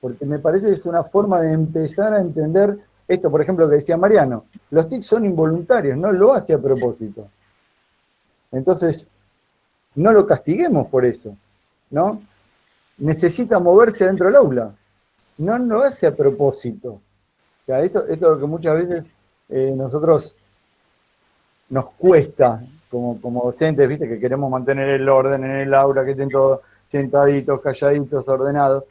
porque me parece que es una forma de empezar a entender esto, por ejemplo, que decía Mariano, los tics son involuntarios, no lo hace a propósito. Entonces, no lo castiguemos por eso, ¿no? Necesita moverse dentro del aula, no lo hace a propósito. O sea, esto es lo que muchas veces nosotros nos cuesta, como docentes, ¿viste? Que queremos mantener el orden en el aula, que estén todos sentaditos, calladitos, ordenados.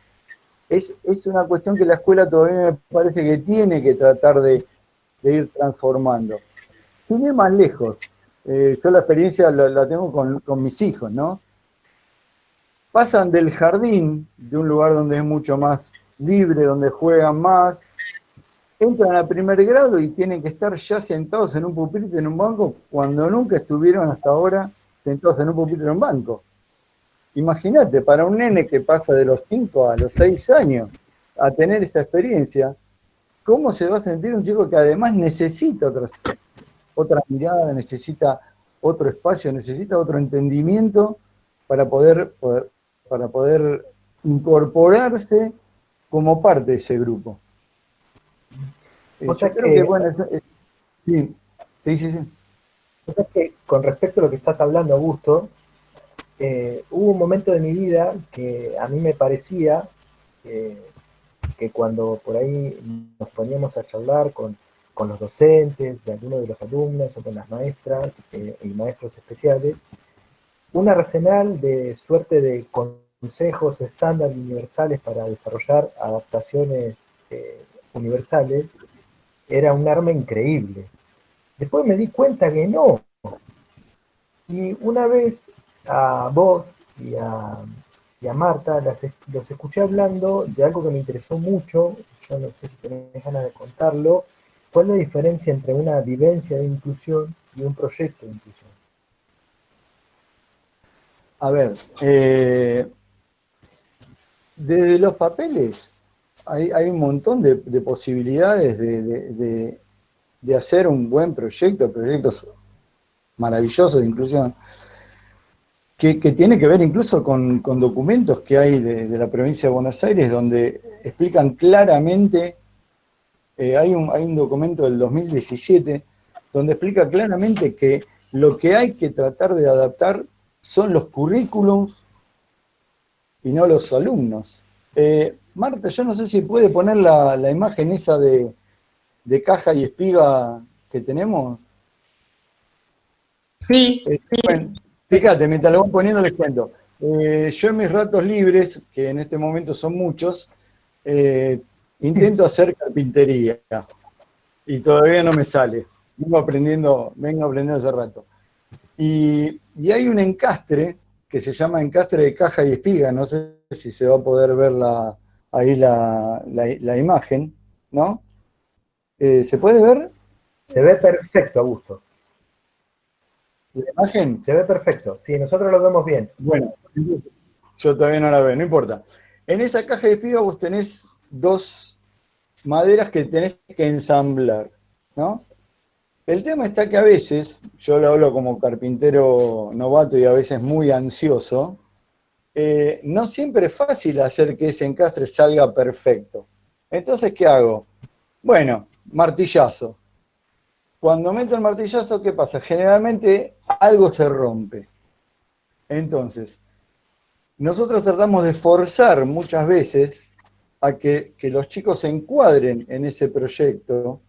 Es una cuestión que la escuela todavía me parece que tiene que tratar de ir transformando. Sin ir más lejos, yo la experiencia la tengo con mis hijos, ¿no? Pasan del jardín, de un lugar donde es mucho más libre, donde juegan más, entran a primer grado y tienen que estar ya sentados en un pupitre, en un banco, cuando nunca estuvieron hasta ahora sentados en un pupitre, en un banco. Imagínate, para un nene que pasa de los 5 a los 6 años a tener esta experiencia, ¿cómo se va a sentir un chico que además necesita otra mirada, necesita otro espacio, necesita otro entendimiento para poder incorporarse como parte de ese grupo? O sea yo creo que, bueno, sí. O sea que con respecto a lo que estás hablando, Augusto, hubo un momento de mi vida que a mí me parecía que cuando por ahí nos poníamos a charlar con los docentes, de algunos de los alumnos o con las maestras y maestros especiales, un arsenal de suerte de consejos estándar universales para desarrollar adaptaciones universales era un arma increíble. Después me di cuenta que no. Y una vez a vos y a Marta los escuché hablando de algo que me interesó mucho, yo no sé si tenés ganas de contarlo, ¿cuál es la diferencia entre una vivencia de inclusión y un proyecto de inclusión? A ver, desde los papeles hay un montón de posibilidades de hacer un buen proyecto, proyectos maravillosos de inclusión, que tiene que ver incluso con documentos que hay de la provincia de Buenos Aires, donde explican claramente, hay un documento del 2017, donde explica claramente que lo que hay que tratar de adaptar son los currículums y no los alumnos. Marta, yo no sé si puede poner la imagen esa de caja y espiga que tenemos. Sí, Bueno, fíjate, mientras lo voy poniendo les cuento. Yo en mis ratos libres, que en este momento son muchos, intento hacer carpintería y todavía no me sale. Vengo aprendiendo hace rato. Y hay un encastre que se llama encastre de caja y espiga, no sé si se va a poder ver ahí la imagen, ¿no? ¿Se puede ver Se ve perfecto, Augusto. la imagen? Se ve perfecto. Sí, nosotros lo vemos bien. Bueno, yo todavía no la veo, no importa. En esa caja de espiga vos tenés 2 maderas que tenés que ensamblar, ¿no? El tema está que a veces, yo lo hablo como carpintero novato y a veces muy ansioso, no siempre es fácil hacer que ese encastre salga perfecto. Entonces, ¿qué hago? Bueno, martillazo. Cuando meto el martillazo, ¿qué pasa? Generalmente algo se rompe. Entonces, nosotros tratamos de forzar muchas veces a que los chicos se encuadren en ese proyecto,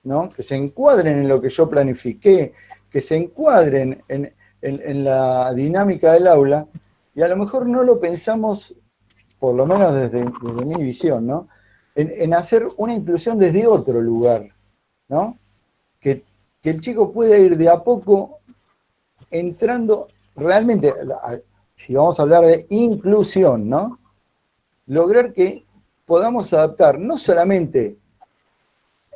¿no? Que se encuadren en lo que yo planifiqué, que se encuadren en en la dinámica del aula, y a lo mejor no lo pensamos, por lo menos desde mi visión, ¿no? En hacer una inclusión desde otro lugar, ¿no? Que el chico pueda ir de a poco entrando realmente, si vamos a hablar de inclusión, ¿no? Lograr que podamos adaptar no solamente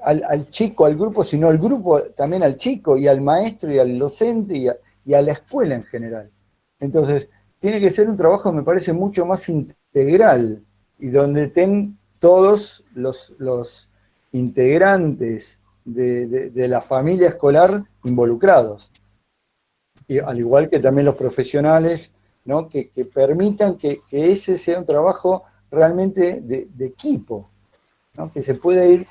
al chico, al grupo, sino al grupo también al chico y al maestro y al docente y a la escuela en general. Entonces, tiene que ser un trabajo, me parece, mucho más integral y donde estén todos los integrantes de la familia escolar involucrados. Y al igual que también los profesionales, ¿no? que permitan que ese sea un trabajo realmente de equipo, ¿no? Que se pueda ir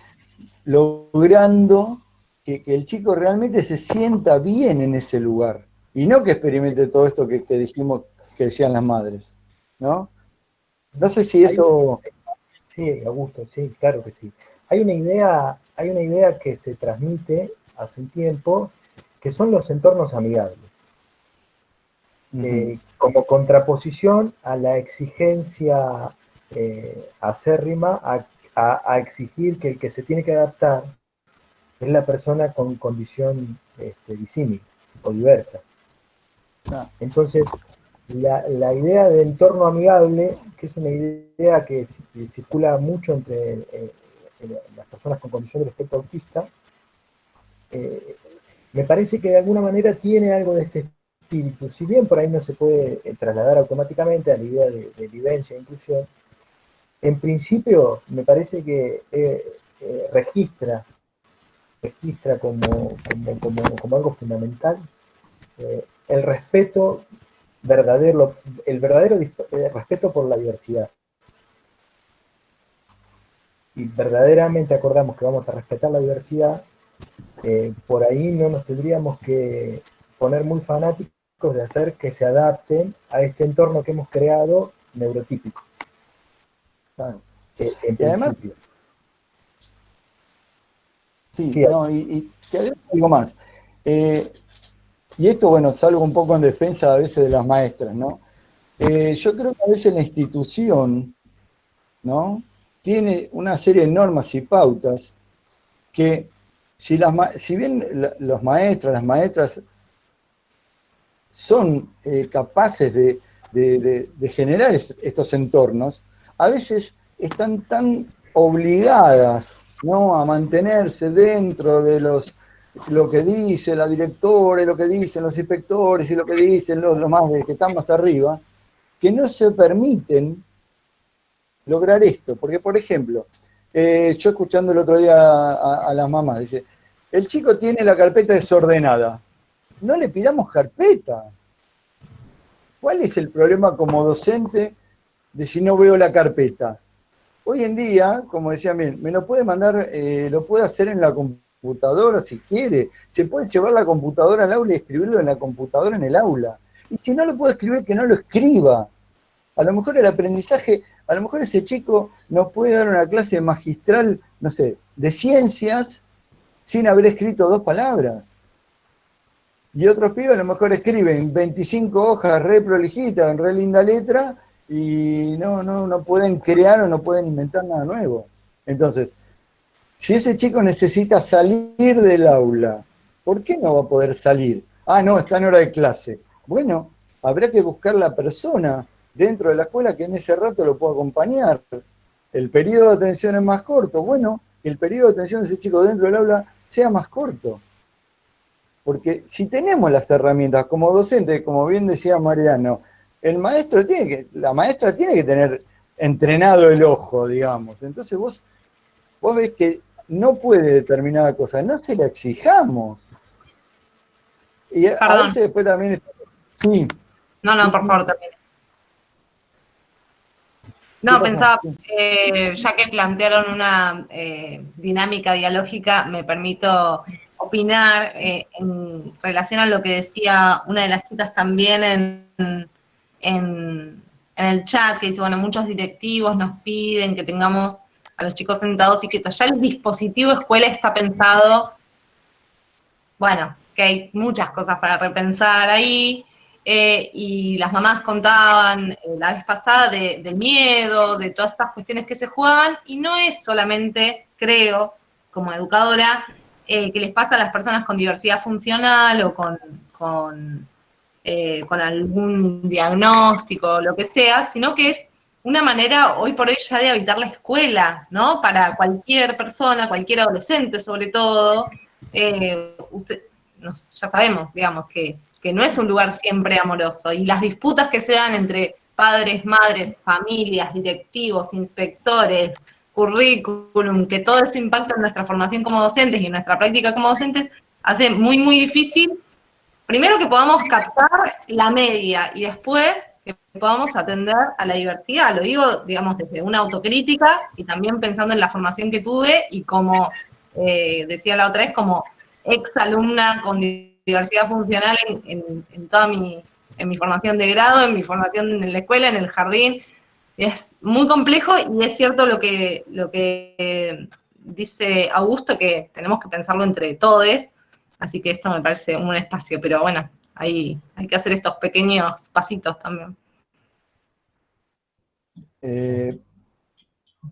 logrando que el chico realmente se sienta bien en ese lugar y no que experimente todo esto que dijimos que decían las madres, ¿no? No sé si eso... Sí, Augusto, sí, claro que sí. Hay una idea que se transmite hace un tiempo, que son los entornos amigables. Como contraposición a la exigencia acérrima a exigir que el que se tiene que adaptar es la persona con condición disímil o diversa. Entonces, la idea de entorno amigable, que es una idea que circula mucho entre las personas con condición de espectro autista, me parece que de alguna manera tiene algo de este espíritu. Si bien por ahí no se puede trasladar automáticamente a la idea de vivencia e inclusión, en principio me parece que registra como algo fundamental el respeto verdadero, el verdadero respeto por la diversidad. Y verdaderamente acordamos que vamos a respetar la diversidad, por ahí no nos tendríamos que poner muy fanáticos de hacer que se adapten a este entorno que hemos creado neurotípico. Claro. En y además, principio. sí, Sí, no, y te agrego algo más. Y esto, bueno, salgo un poco en defensa a veces de las maestras, ¿no? Yo creo que a veces la institución, ¿no? Tiene una serie de normas y pautas que, si bien los maestros, las maestras son capaces de generar estos entornos, a veces están tan obligadas, ¿no? A mantenerse dentro de lo que dice la directora, y lo que dicen los inspectores, y lo que dicen los más que están más arriba, que no se permiten lograr esto. Porque, por ejemplo, yo escuchando el otro día a las mamás, dice, el chico tiene la carpeta desordenada. No le pidamos carpeta. ¿Cuál es el problema como docente de si no veo la carpeta? Hoy en día, como decía bien, me lo puede mandar, lo puede hacer en la computadora si quiere. Se puede llevar la computadora al aula y escribirlo en la computadora en el aula. Y si no lo puede escribir, que no lo escriba. A lo mejor el aprendizaje, a lo mejor ese chico nos puede dar una clase magistral, no sé, de ciencias, sin haber escrito 2 palabras. Y otros pibes a lo mejor escriben 25 hojas re prolijitas, en re linda letra, y no pueden crear o no pueden inventar nada nuevo. Entonces, si ese chico necesita salir del aula, ¿por qué no va a poder salir? Ah, no, está en hora de clase. Bueno, habrá que buscar la persona dentro de la escuela que en ese rato lo pueda acompañar. El periodo de atención es más corto. Bueno, que el periodo de atención de ese chico dentro del aula sea más corto. Porque si tenemos las herramientas como docente, como bien decía Mariano, la maestra tiene que tener entrenado el ojo, digamos. Entonces vos ves que no puede determinada cosa, no se la exijamos. Y a Perdón. veces después también... Sí. No, por favor, también. No, pensaba, ya que plantearon una dinámica dialógica, me permito opinar en relación a lo que decía una de las chicas también en el chat, que dice, bueno, muchos directivos nos piden que tengamos a los chicos sentados y que ya el dispositivo escuela está pensado, bueno, que hay muchas cosas para repensar ahí. y las mamás contaban la vez pasada del miedo, de todas estas cuestiones que se juegan, y no es solamente, creo, como educadora, que les pasa a las personas con diversidad funcional o con algún diagnóstico, lo que sea, sino que es una manera hoy por hoy ya de habitar la escuela, ¿no? Para cualquier persona, cualquier adolescente sobre todo, ya sabemos, digamos, que no es un lugar siempre amoroso, y las disputas que se dan entre padres, madres, familias, directivos, inspectores, currículum, que todo eso impacta en nuestra formación como docentes y en nuestra práctica como docentes, hace muy, muy difícil, primero que podamos captar la media y después que podamos atender a la diversidad. Lo digo, digamos, desde una autocrítica y también pensando en la formación que tuve y como decía la otra vez, como exalumna con diversidad funcional en toda mi formación de grado, en mi formación en la escuela, en el jardín. Es muy complejo y es cierto lo que dice Augusto, que tenemos que pensarlo entre todos, así que esto me parece un espacio, pero bueno, hay que hacer estos pequeños pasitos también.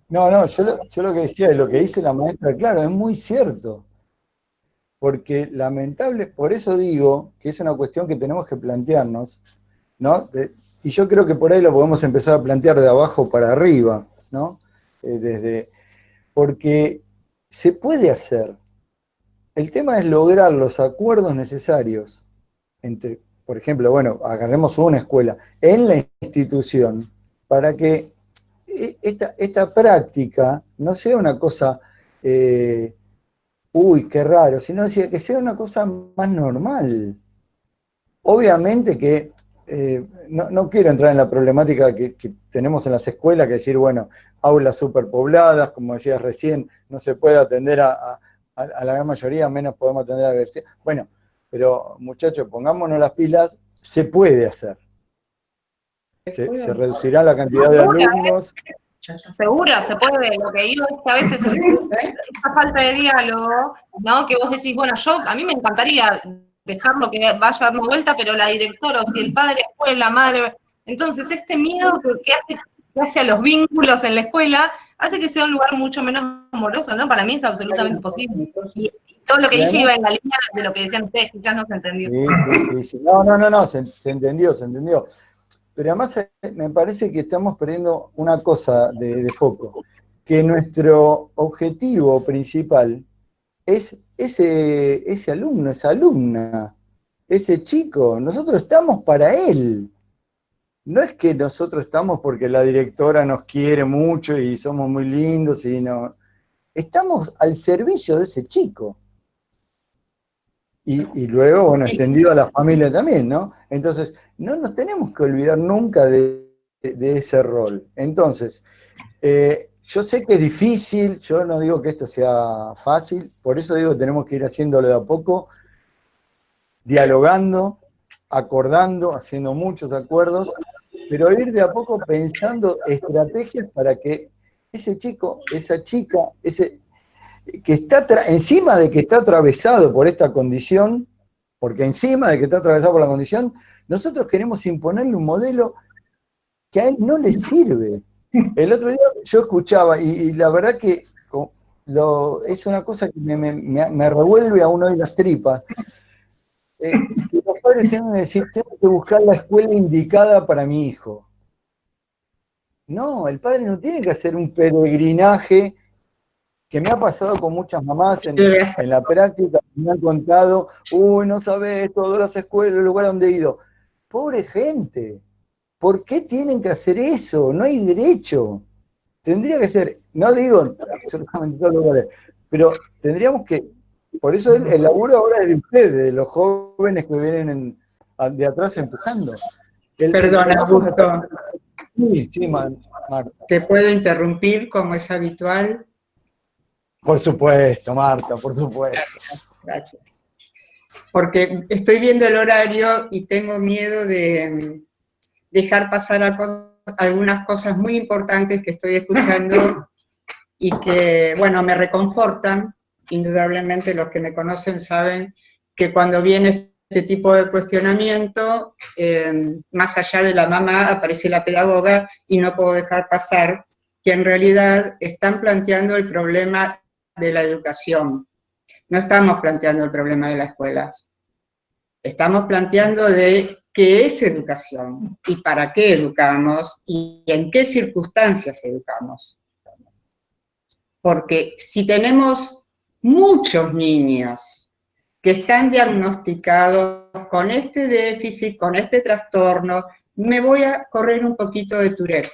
No, yo lo que decía de lo que dice la maestra, claro, es muy cierto. Porque por eso digo que es una cuestión que tenemos que plantearnos, ¿no? Y yo creo que por ahí lo podemos empezar a plantear de abajo para arriba, ¿no? Porque se puede hacer. El tema es lograr los acuerdos necesarios entre, por ejemplo, bueno, agarremos una escuela, en la institución, para que esta práctica no sea una cosa, uy, qué raro, sino que sea una cosa más normal. Obviamente que no quiero entrar en la problemática que tenemos en las escuelas, que decir, bueno, aulas superpobladas, como decías recién, no se puede atender a la gran mayoría, menos podemos atender a la diversidad. Bueno, pero muchachos, pongámonos las pilas, se puede hacer. Se reducirá la cantidad de alumnos. Seguro, se puede. Lo que digo es que a veces esta falta de diálogo, ¿no? Que vos decís, bueno, a mí me encantaría dejarlo que vaya dando vuelta, pero la directora, o si el padre después la madre. Entonces, este miedo que hace a los vínculos en la escuela, hace que sea un lugar mucho menos amoroso, ¿no? Para mí es absolutamente posible. Y todo lo que dije iba en la línea de lo que decían ustedes, quizás no se entendió. Sí. No, se entendió. Pero además me parece que estamos perdiendo una cosa de foco, que nuestro objetivo principal es ese alumno, esa alumna, ese chico. Nosotros estamos para él. No es que nosotros estamos porque la directora nos quiere mucho y somos muy lindos, sino estamos al servicio de ese chico. Y luego, bueno, extendido a la familia también, ¿no? Entonces, no nos tenemos que olvidar nunca de ese rol. Entonces, yo sé que es difícil, yo no digo que esto sea fácil, por eso digo que tenemos que ir haciéndolo de a poco, dialogando, acordando, haciendo muchos acuerdos, pero ir de a poco pensando estrategias para que ese chico, esa chica, que está encima de que está atravesado por esta condición, porque encima de que está atravesado por la condición, nosotros queremos imponerle un modelo que a él no le sirve. El otro día yo escuchaba, y la verdad que es una cosa que me revuelve a uno de las tripas, que los padres tienen que decir, tengo que buscar la escuela indicada para mi hijo. No, el padre no tiene que hacer un peregrinaje, que me ha pasado con muchas mamás en la práctica, me han contado, uy, no sabes, todas las escuelas, el lugar donde he ido. Pobre gente, ¿por qué tienen que hacer eso? No hay derecho. Tendría que ser, no digo absolutamente todos los lugares, pero tendríamos que, por eso el laburo ahora es de ustedes, de los jóvenes que vienen de atrás empujando. Perdona, Augusto. Sí, Marta. ¿Te puedo interrumpir como es habitual? Por supuesto, Marta, por supuesto. Gracias. Porque estoy viendo el horario y tengo miedo de dejar pasar algunas cosas muy importantes que estoy escuchando y que, bueno, me reconfortan. Indudablemente los que me conocen saben que cuando viene este tipo de cuestionamiento, más allá de la mamá, aparece la pedagoga y no puedo dejar pasar que en realidad están planteando el problema de la educación. No estamos planteando el problema de la escuela. Estamos planteando de qué es educación y para qué educamos y en qué circunstancias educamos. Porque si tenemos muchos niños que están diagnosticados con este déficit, con este trastorno, me voy a correr un poquito de Tourette.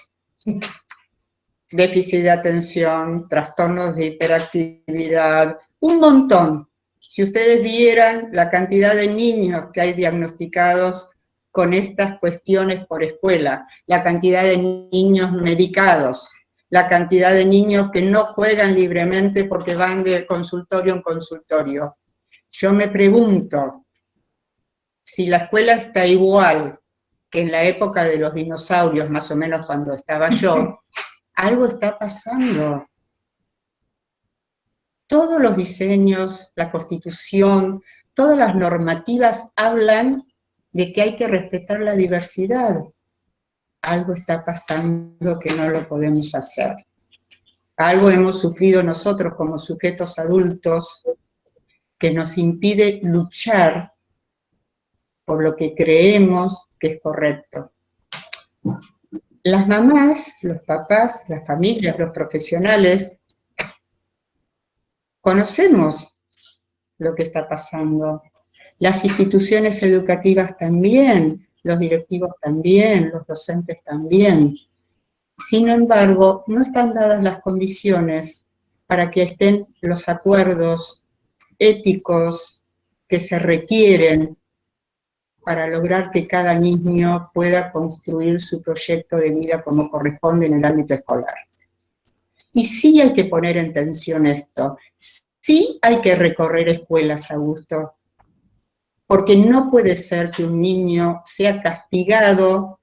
Déficit de atención, trastornos de hiperactividad, un montón. Si ustedes vieran la cantidad de niños que hay diagnosticados con estas cuestiones por escuela, la cantidad de niños medicados, la cantidad de niños que no juegan libremente porque van de consultorio en consultorio. Yo me pregunto si la escuela está igual que en la época de los dinosaurios, más o menos cuando estaba yo, algo está pasando. Todos los diseños, la Constitución, todas las normativas hablan de que hay que respetar la diversidad. Algo está pasando que no lo podemos hacer. Algo hemos sufrido nosotros como sujetos adultos que nos impide luchar por lo que creemos que es correcto. Las mamás, los papás, las familias, los profesionales, conocemos lo que está pasando. Las instituciones educativas también, los directivos también, los docentes también. Sin embargo, no están dadas las condiciones para que estén los acuerdos éticos que se requieren para lograr que cada niño pueda construir su proyecto de vida como corresponde en el ámbito escolar. Y sí hay que poner en tensión esto, sí hay que recorrer escuelas, Augusto, porque no puede ser que un niño sea castigado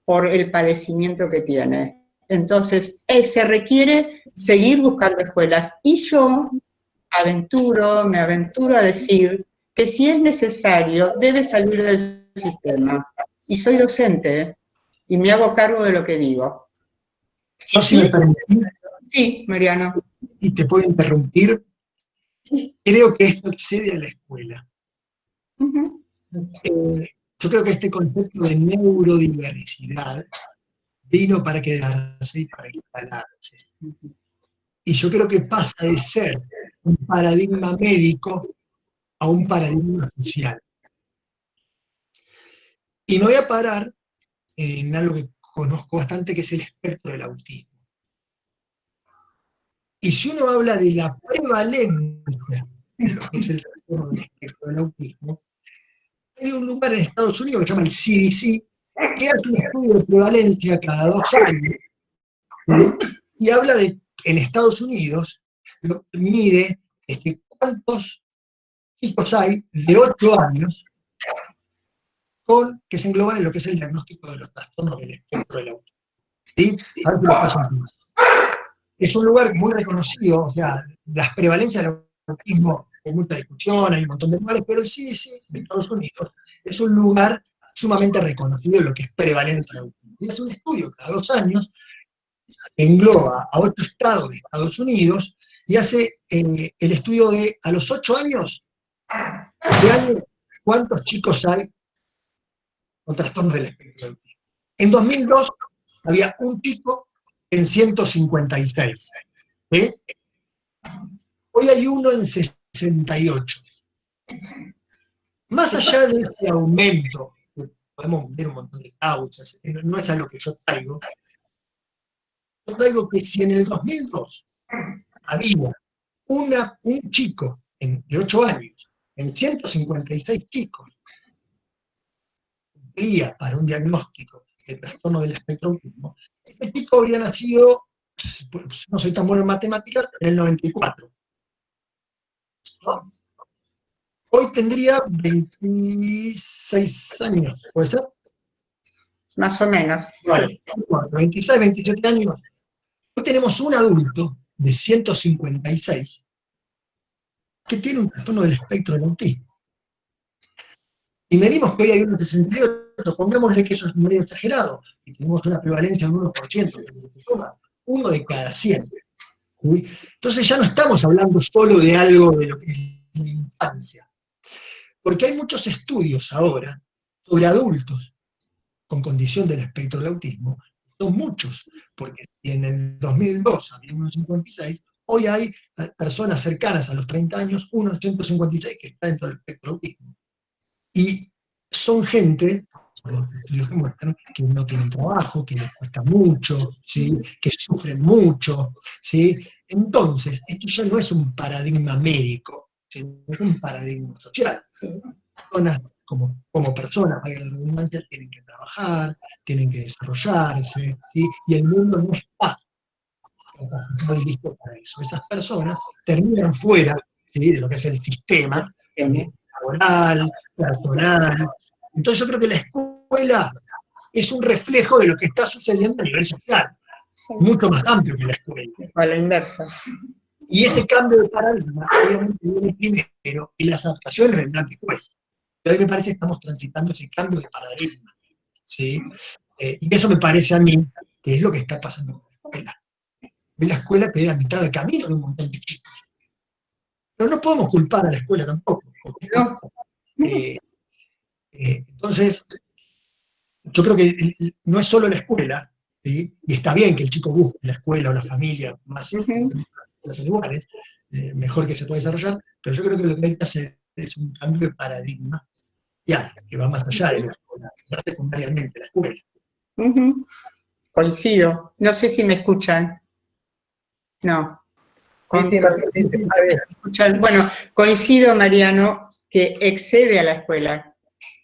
por el padecimiento que tiene. Entonces, se requiere seguir buscando escuelas. Y yo me aventuro a decir que si es necesario, debe salir del sistema. Y soy docente, y me hago cargo de lo que digo. Yo, si me permitís, Sí, Mariano. y te puedo interrumpir, creo que esto excede a la escuela. Uh-huh. Yo creo que este concepto de neurodiversidad vino para quedarse y para instalarse. Y yo creo que pasa de ser un paradigma médico a un paradigma social. Y me voy a parar en algo que conozco bastante, que es el espectro del autismo. Y si uno habla de la prevalencia de lo que es el trastorno del espectro del autismo, hay un lugar en Estados Unidos que se llama el CDC, que hace un estudio de prevalencia cada 2 años, y habla de, en Estados Unidos, mide cuántos chicos hay de 8 años que se engloban en lo que es el diagnóstico de los trastornos del espectro del autismo. ¿Sí? A ver si lo paso aquí. Es un lugar muy reconocido, o sea, las prevalencias del autismo, hay mucha discusión, hay un montón de lugares, pero el CDC de Estados Unidos es un lugar sumamente reconocido en lo que es prevalencia del autismo. Y es un estudio cada 2 años, engloba a 8 estados de Estados Unidos y hace el estudio de a los 8 años, ¿cuántos chicos hay con trastornos del espectro del autismo? En 2002 había un chico en 156. ¿Sí? Hoy hay uno en 68. Más allá de este aumento, podemos ver un montón de causas, no es a lo que yo traigo que si en el 2002 había un chico de 8 años en 156 chicos cumplía para un diagnóstico de trastorno del espectro autismo, ese chico habría nacido, pues, no soy tan bueno en matemáticas, en el 94. ¿No? Hoy tendría 26 años, ¿puede ser? Más o menos. Vale, 26, 27 años. Hoy tenemos un adulto de 156 que tiene un trastorno del espectro del autismo. y medimos que hoy hay 1,68, pongámosle que eso es medio exagerado, y tenemos una prevalencia de un 1%, que toma 1 de cada 100. ¿Sí? Entonces ya no estamos hablando solo de algo de lo que es la infancia, porque hay muchos estudios ahora sobre adultos con condición del espectro del autismo, son muchos, porque si en el 2002 había unos 56, hoy hay personas cercanas a los 30 años, unos 156 que están dentro del espectro del autismo. Y son gente, los estudios que muestran, que no tienen trabajo, que les cuesta mucho, ¿sí? Que sufren mucho, ¿sí? Entonces, esto ya no es un paradigma médico, sino es un paradigma social. Personas como personas, vaya la redundancia, tienen que trabajar, tienen que desarrollarse, ¿sí? Y el mundo no está capacitado y listo para eso. Esas personas terminan fuera, ¿sí? De lo que es el sistema laboral, personal. Entonces yo creo que la escuela es un reflejo de lo que está sucediendo a nivel social, mucho más amplio que la escuela. A la inversa. Y ese cambio de paradigma, obviamente, viene primero, y las adaptaciones vendrán después. Pero a mí me parece que estamos transitando ese cambio de paradigma, ¿sí? Y eso me parece a mí que es lo que está pasando con la escuela. La escuela queda a mitad de camino de un montón de chicos. Pero no podemos culpar a la escuela tampoco. No. Entonces, yo creo que no es solo la escuela, ¿sí? Y está bien que el chico busque la escuela o la familia más iguales, mejor que se puede desarrollar, pero yo creo que lo que hay que hacer es un cambio de paradigma que va más allá de la escuela, ya secundariamente la escuela. Coincido. No sé si me escuchan. No. Bueno, coincido, Mariano, que excede a la escuela.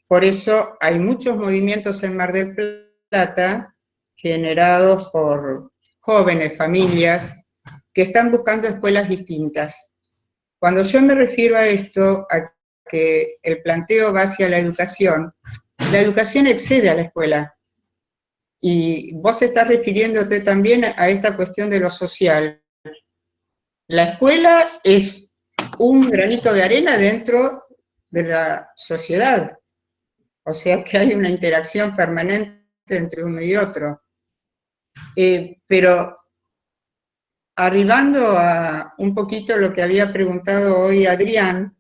Por eso hay muchos movimientos en Mar del Plata generados por jóvenes, familias, que están buscando escuelas distintas. Cuando yo me refiero a esto, a que el planteo va hacia la educación excede a la escuela. Y vos estás refiriéndote también a esta cuestión de lo social. La escuela es un granito de arena dentro de la sociedad. O sea que hay una interacción permanente entre uno y otro. Pero arribando a un poquito lo que había preguntado hoy Adrián,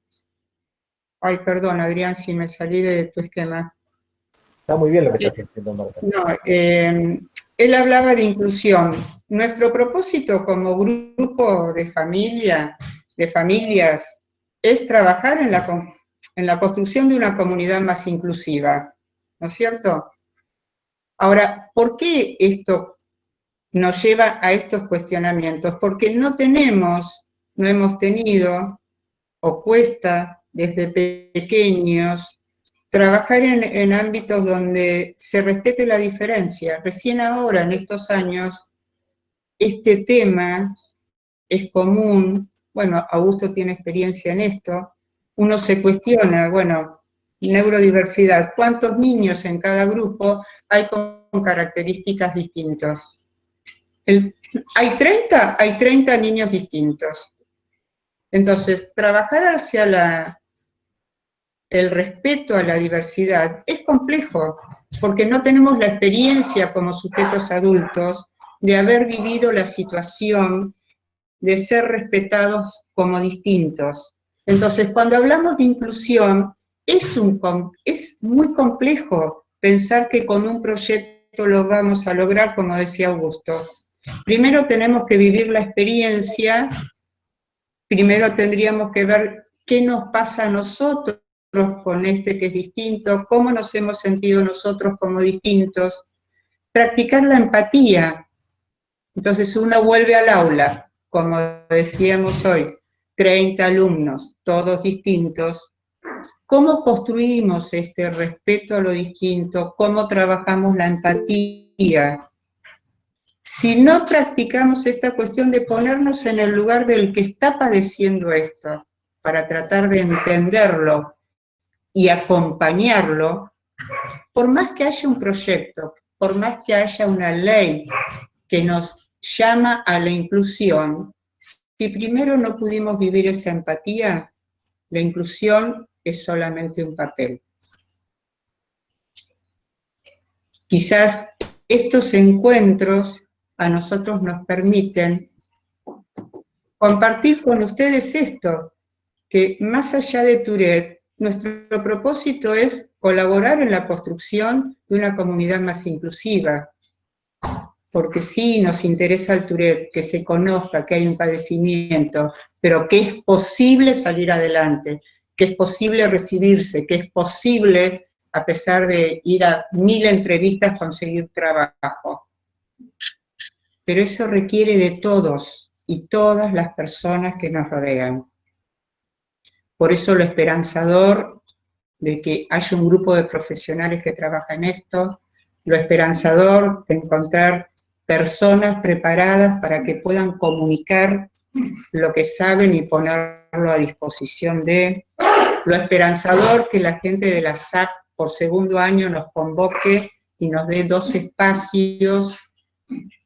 ay, perdón, Adrián, si me salí de tu esquema. Está muy bien lo que estás diciendo, Marta. No, él hablaba de inclusión. Nuestro propósito como grupo de familias, es trabajar en la construcción de una comunidad más inclusiva, ¿no es cierto? Ahora, ¿por qué esto nos lleva a estos cuestionamientos? Porque no hemos tenido, o cuesta desde pequeños, trabajar en ámbitos donde se respete la diferencia. Recién ahora, en estos años, este tema es común. Bueno, Augusto tiene experiencia en esto. Uno se cuestiona, bueno, neurodiversidad, ¿cuántos niños en cada grupo hay con características distintas? ¿Hay 30? Hay 30 niños distintos. Entonces, trabajar hacia el respeto a la diversidad es complejo, porque no tenemos la experiencia como sujetos adultos de haber vivido la situación de ser respetados como distintos. Entonces, cuando hablamos de inclusión, es muy complejo pensar que con un proyecto lo vamos a lograr, como decía Augusto. Primero tenemos que vivir la experiencia, primero tendríamos que ver qué nos pasa a nosotros con este que es distinto, cómo nos hemos sentido nosotros como distintos, practicar la empatía. Entonces uno vuelve al aula, como decíamos hoy, 30 alumnos, todos distintos. ¿Cómo construimos este respeto a lo distinto? ¿Cómo trabajamos la empatía? Si no practicamos esta cuestión de ponernos en el lugar del que está padeciendo esto, para tratar de entenderlo y acompañarlo, por más que haya un proyecto, por más que haya una ley que nos llama a la inclusión, si primero no pudimos vivir esa empatía, la inclusión es solamente un papel. Quizás estos encuentros a nosotros nos permiten compartir con ustedes esto, que más allá de Tourette, nuestro propósito es colaborar en la construcción de una comunidad más inclusiva, porque sí nos interesa el Tourette, que se conozca que hay un padecimiento, pero que es posible salir adelante, que es posible recibirse, que es posible, a pesar de ir a 1000 entrevistas, conseguir trabajo. Pero eso requiere de todos y todas las personas que nos rodean. Por eso lo esperanzador de que haya un grupo de profesionales que trabajan en esto, lo esperanzador de encontrar personas preparadas para que puedan comunicar lo que saben y ponerlo a disposición de, lo esperanzador que la gente de la SAC por segundo año nos convoque y nos dé 2 espacios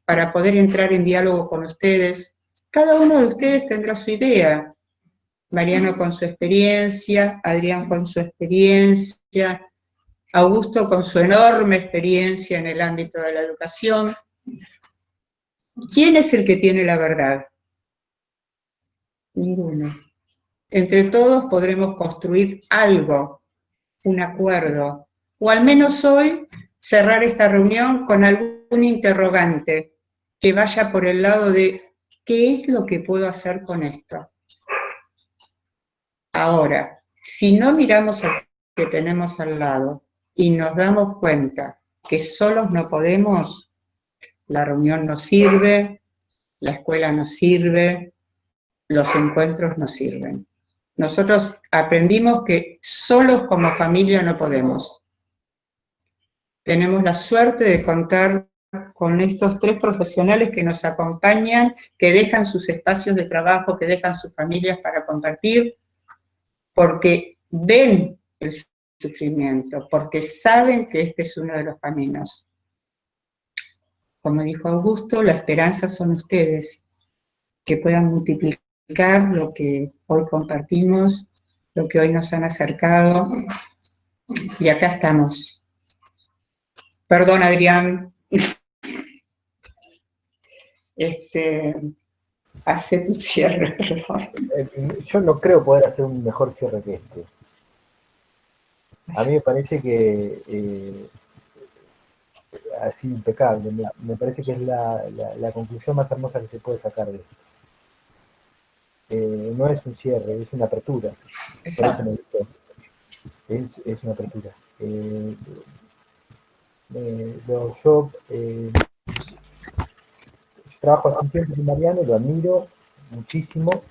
para poder entrar en diálogo con ustedes. Cada uno de ustedes tendrá su idea, Mariano con su experiencia, Adrián con su experiencia, Augusto con su enorme experiencia en el ámbito de la educación. ¿Quién es el que tiene la verdad? Ninguno. Entre todos podremos construir algo, un acuerdo, o al menos hoy cerrar esta reunión con algún interrogante que vaya por el lado de ¿qué es lo que puedo hacer con esto? Ahora, si no miramos al que tenemos al lado y nos damos cuenta que solos no podemos, la reunión no sirve, la escuela no sirve, los encuentros no sirven. Nosotros aprendimos que solos como familia no podemos. Tenemos la suerte de contar con estos 3 profesionales que nos acompañan, que dejan sus espacios de trabajo, que dejan sus familias para compartir, porque ven el sufrimiento, porque saben que este es uno de los caminos. Como dijo Augusto, la esperanza son ustedes, que puedan multiplicar lo que hoy compartimos, lo que hoy nos han acercado, y acá estamos. Perdón, Adrián. Hace tu cierre, perdón. Yo no creo poder hacer un mejor cierre que este. A mí me parece que así impecable, me parece que es la conclusión más hermosa que se puede sacar de esto. No es un cierre, es una apertura. Exacto. Por eso me gustó. Es una apertura. Yo trabajo hace un tiempo con Mariano, lo admiro muchísimo,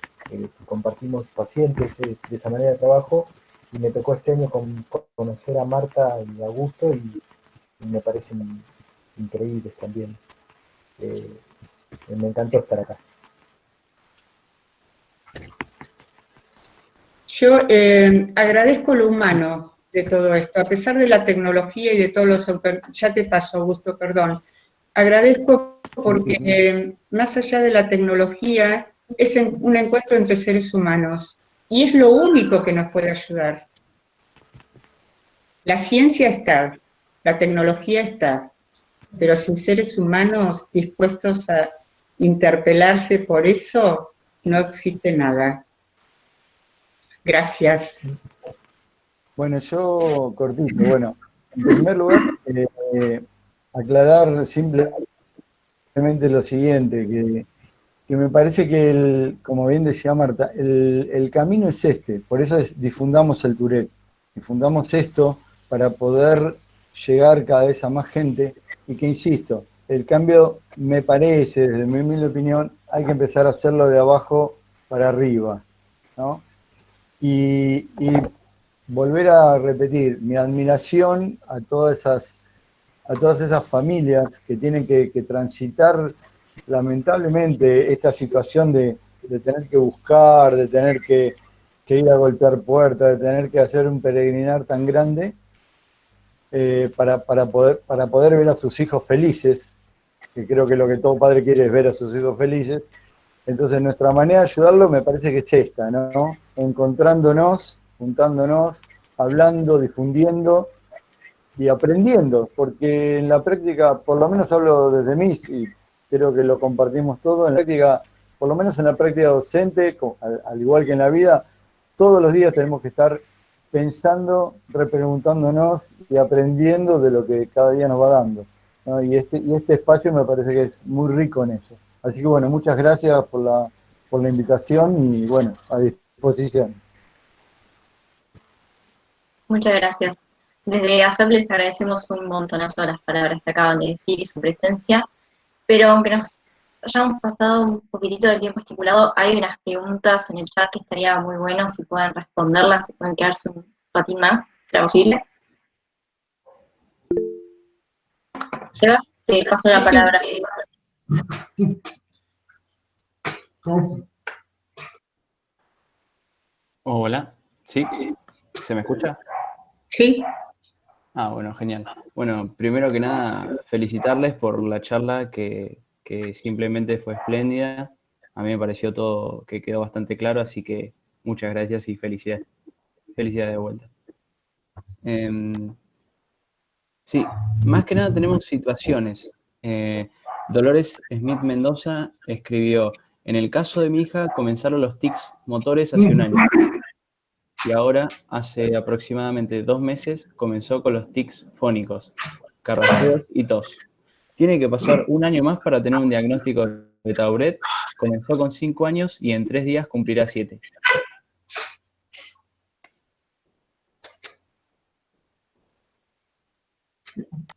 compartimos pacientes de esa manera de trabajo, y me tocó este año conocer a Marta y a Augusto, y me parecen increíbles también. Me encantó estar acá. Yo agradezco lo humano de todo esto, a pesar de la tecnología y de todos los... Ya te paso, Augusto, perdón. Agradezco porque más allá de la tecnología, es un encuentro entre seres humanos, y es lo único que nos puede ayudar. La ciencia está, la tecnología está, pero sin seres humanos dispuestos a interpelarse por eso, no existe nada. Gracias. Bueno, yo cortito, bueno, en primer lugar, aclarar simplemente lo siguiente, que me parece que, como bien decía Marta, el camino es este, por eso difundamos el Tourette, difundamos esto para poder llegar cada vez a más gente, y que, insisto, el cambio, me parece, desde mi humilde opinión, hay que empezar a hacerlo de abajo para arriba, ¿no? Y volver a repetir mi admiración a todas esas familias que tienen que transitar lamentablemente esta situación de tener que buscar, de tener que ir a golpear puertas, de tener que hacer un peregrinar tan grande para poder ver a sus hijos felices, que creo que lo que todo padre quiere es ver a sus hijos felices. Entonces nuestra manera de ayudarlo me parece que es esta, ¿no? Encontrándonos, juntándonos, hablando, difundiendo, y aprendiendo, porque en la práctica, por lo menos hablo desde mí, y creo que lo compartimos todo, en la práctica, por lo menos en la práctica docente, al igual que en la vida, todos los días tenemos que estar pensando, repreguntándonos y aprendiendo de lo que cada día nos va dando, ¿no? Y este espacio me parece que es muy rico en eso. Así que bueno, muchas gracias por la invitación y bueno, a disposición. Muchas gracias. Desde ASAP les agradecemos un montonazo las palabras que acaban de decir y su presencia, pero aunque nos hayamos pasado un poquitito del tiempo estipulado, hay unas preguntas en el chat que estaría muy bueno si pueden responderlas, si pueden quedarse un ratín más, ¿será posible? Seba, te paso la palabra. Hola, ¿sí? ¿Se me escucha? Sí, Ah, bueno, genial. Bueno, primero que nada, felicitarles por la charla que simplemente fue espléndida. A mí me pareció todo que quedó bastante claro, así que muchas gracias y felicidades. Felicidades de vuelta. Sí, más que nada tenemos situaciones. Dolores Smith Mendoza escribió, en el caso de mi hija comenzaron los tics motores hace un año. Y ahora, hace aproximadamente 2 meses, comenzó con los tics fónicos, carraspeos y tos. Tiene que pasar un año más para tener un diagnóstico de Tourette. Comenzó con 5 años y en 3 días cumplirá 7.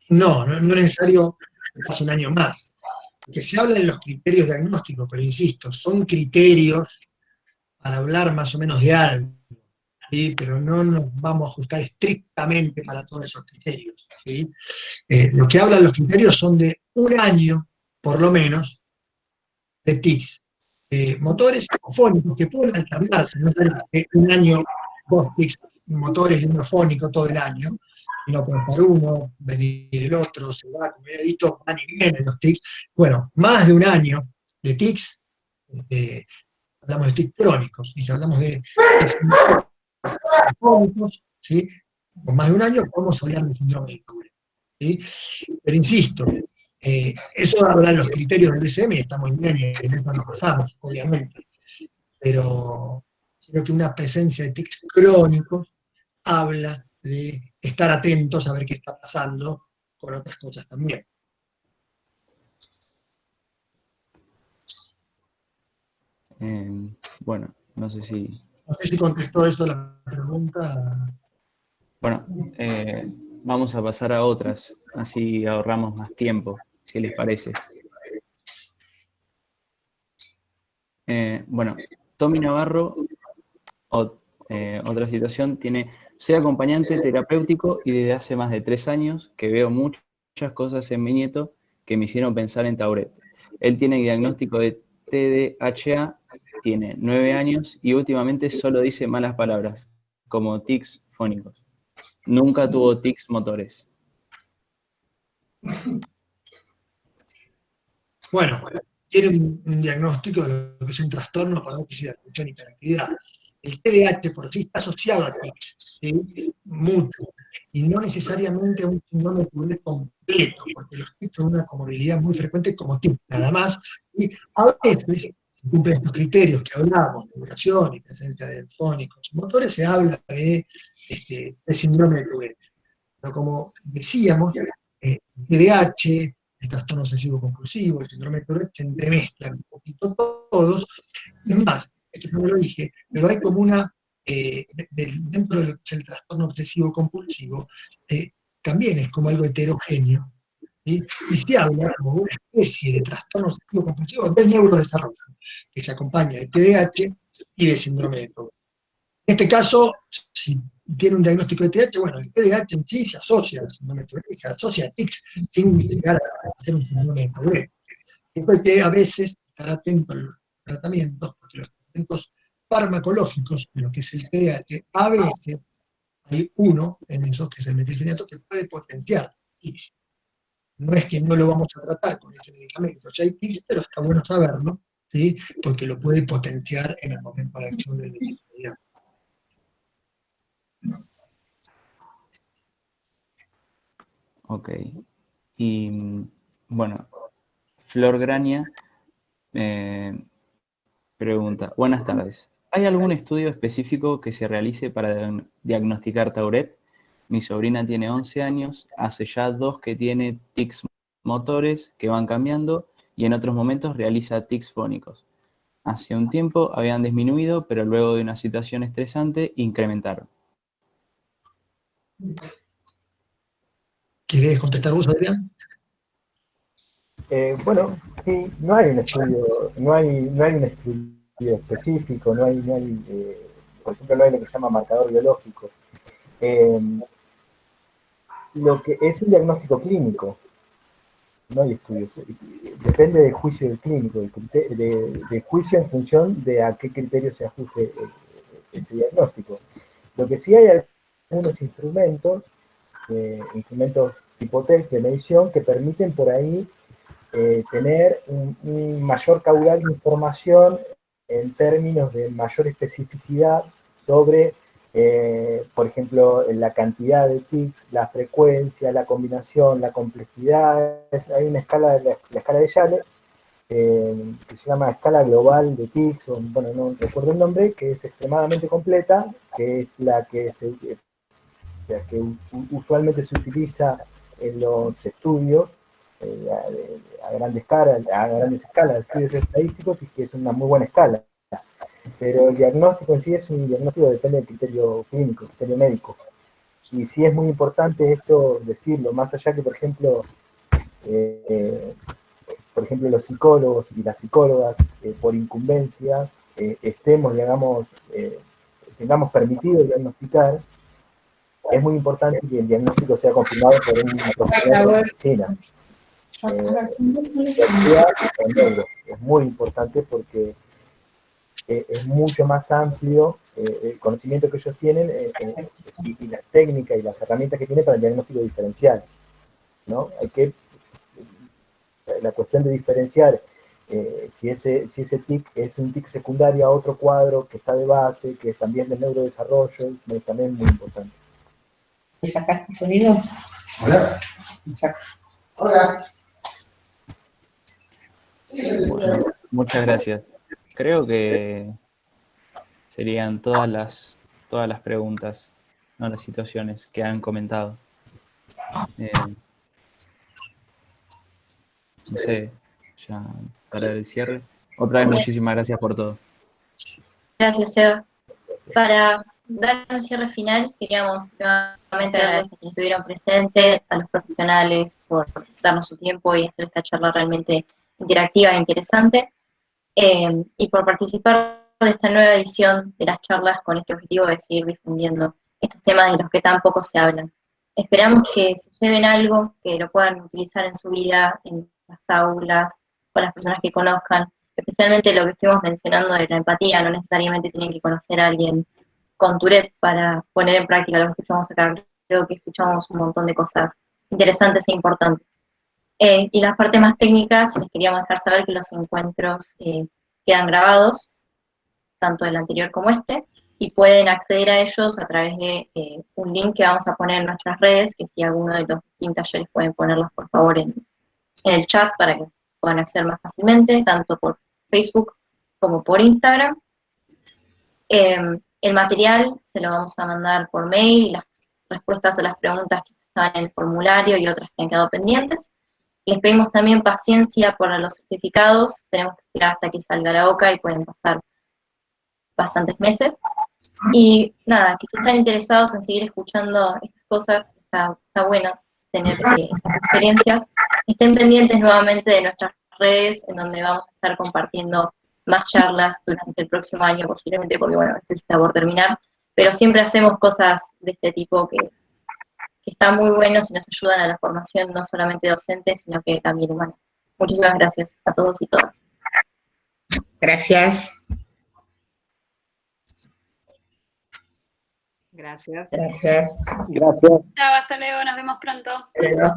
No es necesario que pase un año más. Porque se habla en los criterios diagnósticos, pero insisto, son criterios para hablar más o menos de algo, ¿sí? Pero no nos vamos a ajustar estrictamente para todos esos criterios, ¿sí? Lo que hablan los criterios son de un año, por lo menos, de tics. Motores fónicos que pueden alternarse, no es de un año, 2 tics motores y uno fónico todo el año, sino puede estar uno, venir el otro, se va, como había dicho, van y vienen los tics. Bueno, más de un año de tics, hablamos de tics crónicos, y si hablamos de tics crónicos, ¿sí? Con más de un año podemos hablar de síndrome de Tourette, ¿sí? Pero insisto, eso hablan los criterios del DSM y está muy bien, y en eso nos pasamos, obviamente. Pero creo que una presencia de tics crónicos habla de estar atentos a ver qué está pasando con otras cosas también. Bueno, no sé si... No sé si contestó eso la pregunta. Bueno, vamos a pasar a otras, así ahorramos más tiempo, si les parece. Bueno, Tommy Navarro, otra situación, tiene, soy acompañante terapéutico y desde hace más de 3 años que veo muchas cosas en mi nieto que me hicieron pensar en Tourette. Él tiene diagnóstico de TDAH, tiene 9 años y últimamente solo dice malas palabras, como tics fónicos. Nunca tuvo tics motores. Bueno, tiene un diagnóstico de lo que es un trastorno para déficit de atención y hiperactividad. El TDAH por sí está asociado a tics, ¿sí? Mucho, y no necesariamente a un síndrome de Tourette completo, porque los tics son una comorbilidad muy frecuente como tics, nada más, y a veces, si cumplen estos criterios que hablamos, de duración y presencia de fónicos motores, se habla de síndrome de Tourette. Pero como decíamos, TDAH, el trastorno obsesivo compulsivo, el síndrome de Tourette, se entremezclan un poquito todos. Es más, esto no lo dije, pero hay como una, dentro de lo que es el trastorno obsesivo compulsivo, también es como algo heterogéneo, ¿sí? Y se habla como una especie de trastorno obsesivo compulsivo del neurodesarrollo, que se acompaña de TDAH y de síndrome de Tourette. En este caso, si tiene un diagnóstico de TDAH, bueno, el TDAH en sí se asocia al síndrome de Tourette, se asocia a tics sin llegar a ser un síndrome de Tourette. Después que a veces estar atento a los tratamientos, porque los tratamientos farmacológicos de lo que es el TDAH, a veces hay uno en esos, que es el metilfenidato, que puede potenciar tics. No es que no lo vamos a tratar con ese medicamento, ya hay tics, pero está bueno saberlo, ¿sí? Porque lo puede potenciar en el momento de acción del metilfenidato. Ok. Y bueno, Flor Grania pregunta, buenas tardes. ¿Hay algún estudio específico que se realice para diagnosticar Tourette? Mi sobrina tiene 11 años, hace ya 2 que tiene tics motores que van cambiando y en otros momentos realiza tics fónicos. Hace un tiempo habían disminuido, pero luego de una situación estresante incrementaron. ¿Querés contestar vos, Adrián? Bueno, sí, no hay un estudio, no hay un estudio específico, por ejemplo, no hay lo que se llama marcador biológico. Lo que es un diagnóstico clínico, no hay estudios, depende del juicio del clínico, del juicio en función de a qué criterio se ajuste ese diagnóstico. Lo que sí hay algunos instrumentos tipo test de medición que permiten por ahí tener un mayor caudal de información en términos de mayor especificidad sobre, por ejemplo, la cantidad de tics, la frecuencia, la combinación, la complejidad. Hay una escala, la escala de Yale, que se llama escala global de tics, o bueno, no recuerdo el nombre, que es extremadamente completa, que es la que usualmente se utiliza en los estudios a grandes escalas, estudios estadísticos, y que es una muy buena escala. Pero el diagnóstico en sí es un diagnóstico que depende del criterio clínico, criterio médico. Y sí es muy importante esto decirlo, más allá que, por ejemplo, los psicólogos y las psicólogas, por incumbencias, tengamos permitido diagnosticar, es muy importante que el diagnóstico sea confirmado por un profesional de medicina. Es muy importante porque es mucho más amplio el conocimiento que ellos tienen y las técnicas y las herramientas que tienen para el diagnóstico diferencial, ¿no? La cuestión de diferenciar si ese tic es un tic secundario a otro cuadro que está de base, que es también de neurodesarrollo, también es muy importante. ¿Sacaste sonido? Hola. Hola. Bueno, muchas gracias. Creo que serían todas las preguntas, no las situaciones que han comentado. No sé, ya para el cierre. Otra vez muchísimas gracias por todo. Gracias, Seba. Para dar un cierre final, queríamos nuevamente agradecer a quienes estuvieron presentes, a los profesionales por darnos su tiempo y hacer esta charla realmente interactiva e interesante, y por participar de esta nueva edición de las charlas con este objetivo de seguir difundiendo estos temas de los que tan poco se hablan. Esperamos que se lleven algo, que lo puedan utilizar en su vida, en las aulas, con las personas que conozcan, especialmente lo que estuvimos mencionando de la empatía. No necesariamente tienen que conocer a alguien con Tourette para poner en práctica lo que escuchamos acá. Creo que escuchamos un montón de cosas interesantes e importantes. Y las partes más técnicas, les queríamos dejar saber que los encuentros quedan grabados, tanto el anterior como este, y pueden acceder a ellos a través de un link que vamos a poner en nuestras redes, que si alguno de los 15 talleres pueden ponerlos por favor en el chat para que puedan acceder más fácilmente, tanto por Facebook como por Instagram. El material se lo vamos a mandar por mail, las respuestas a las preguntas que estaban en el formulario y otras que han quedado pendientes. Les pedimos también paciencia por los certificados, tenemos que esperar hasta que salga la OCA y pueden pasar bastantes meses. Y nada, que si están interesados en seguir escuchando estas cosas, está bueno tener estas experiencias. Estén pendientes nuevamente de nuestras redes, en donde vamos a estar compartiendo más charlas durante el próximo año posiblemente, porque bueno, este está por terminar, pero siempre hacemos cosas de este tipo que están muy buenos y nos ayudan a la formación no solamente docente, sino que también humana. Muchísimas gracias a todos y todas. Gracias. Gracias. Gracias. Gracias. Chao, hasta luego, nos vemos pronto.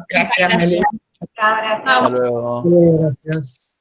Gracias, Meli. Gracias. Hasta luego. Gracias.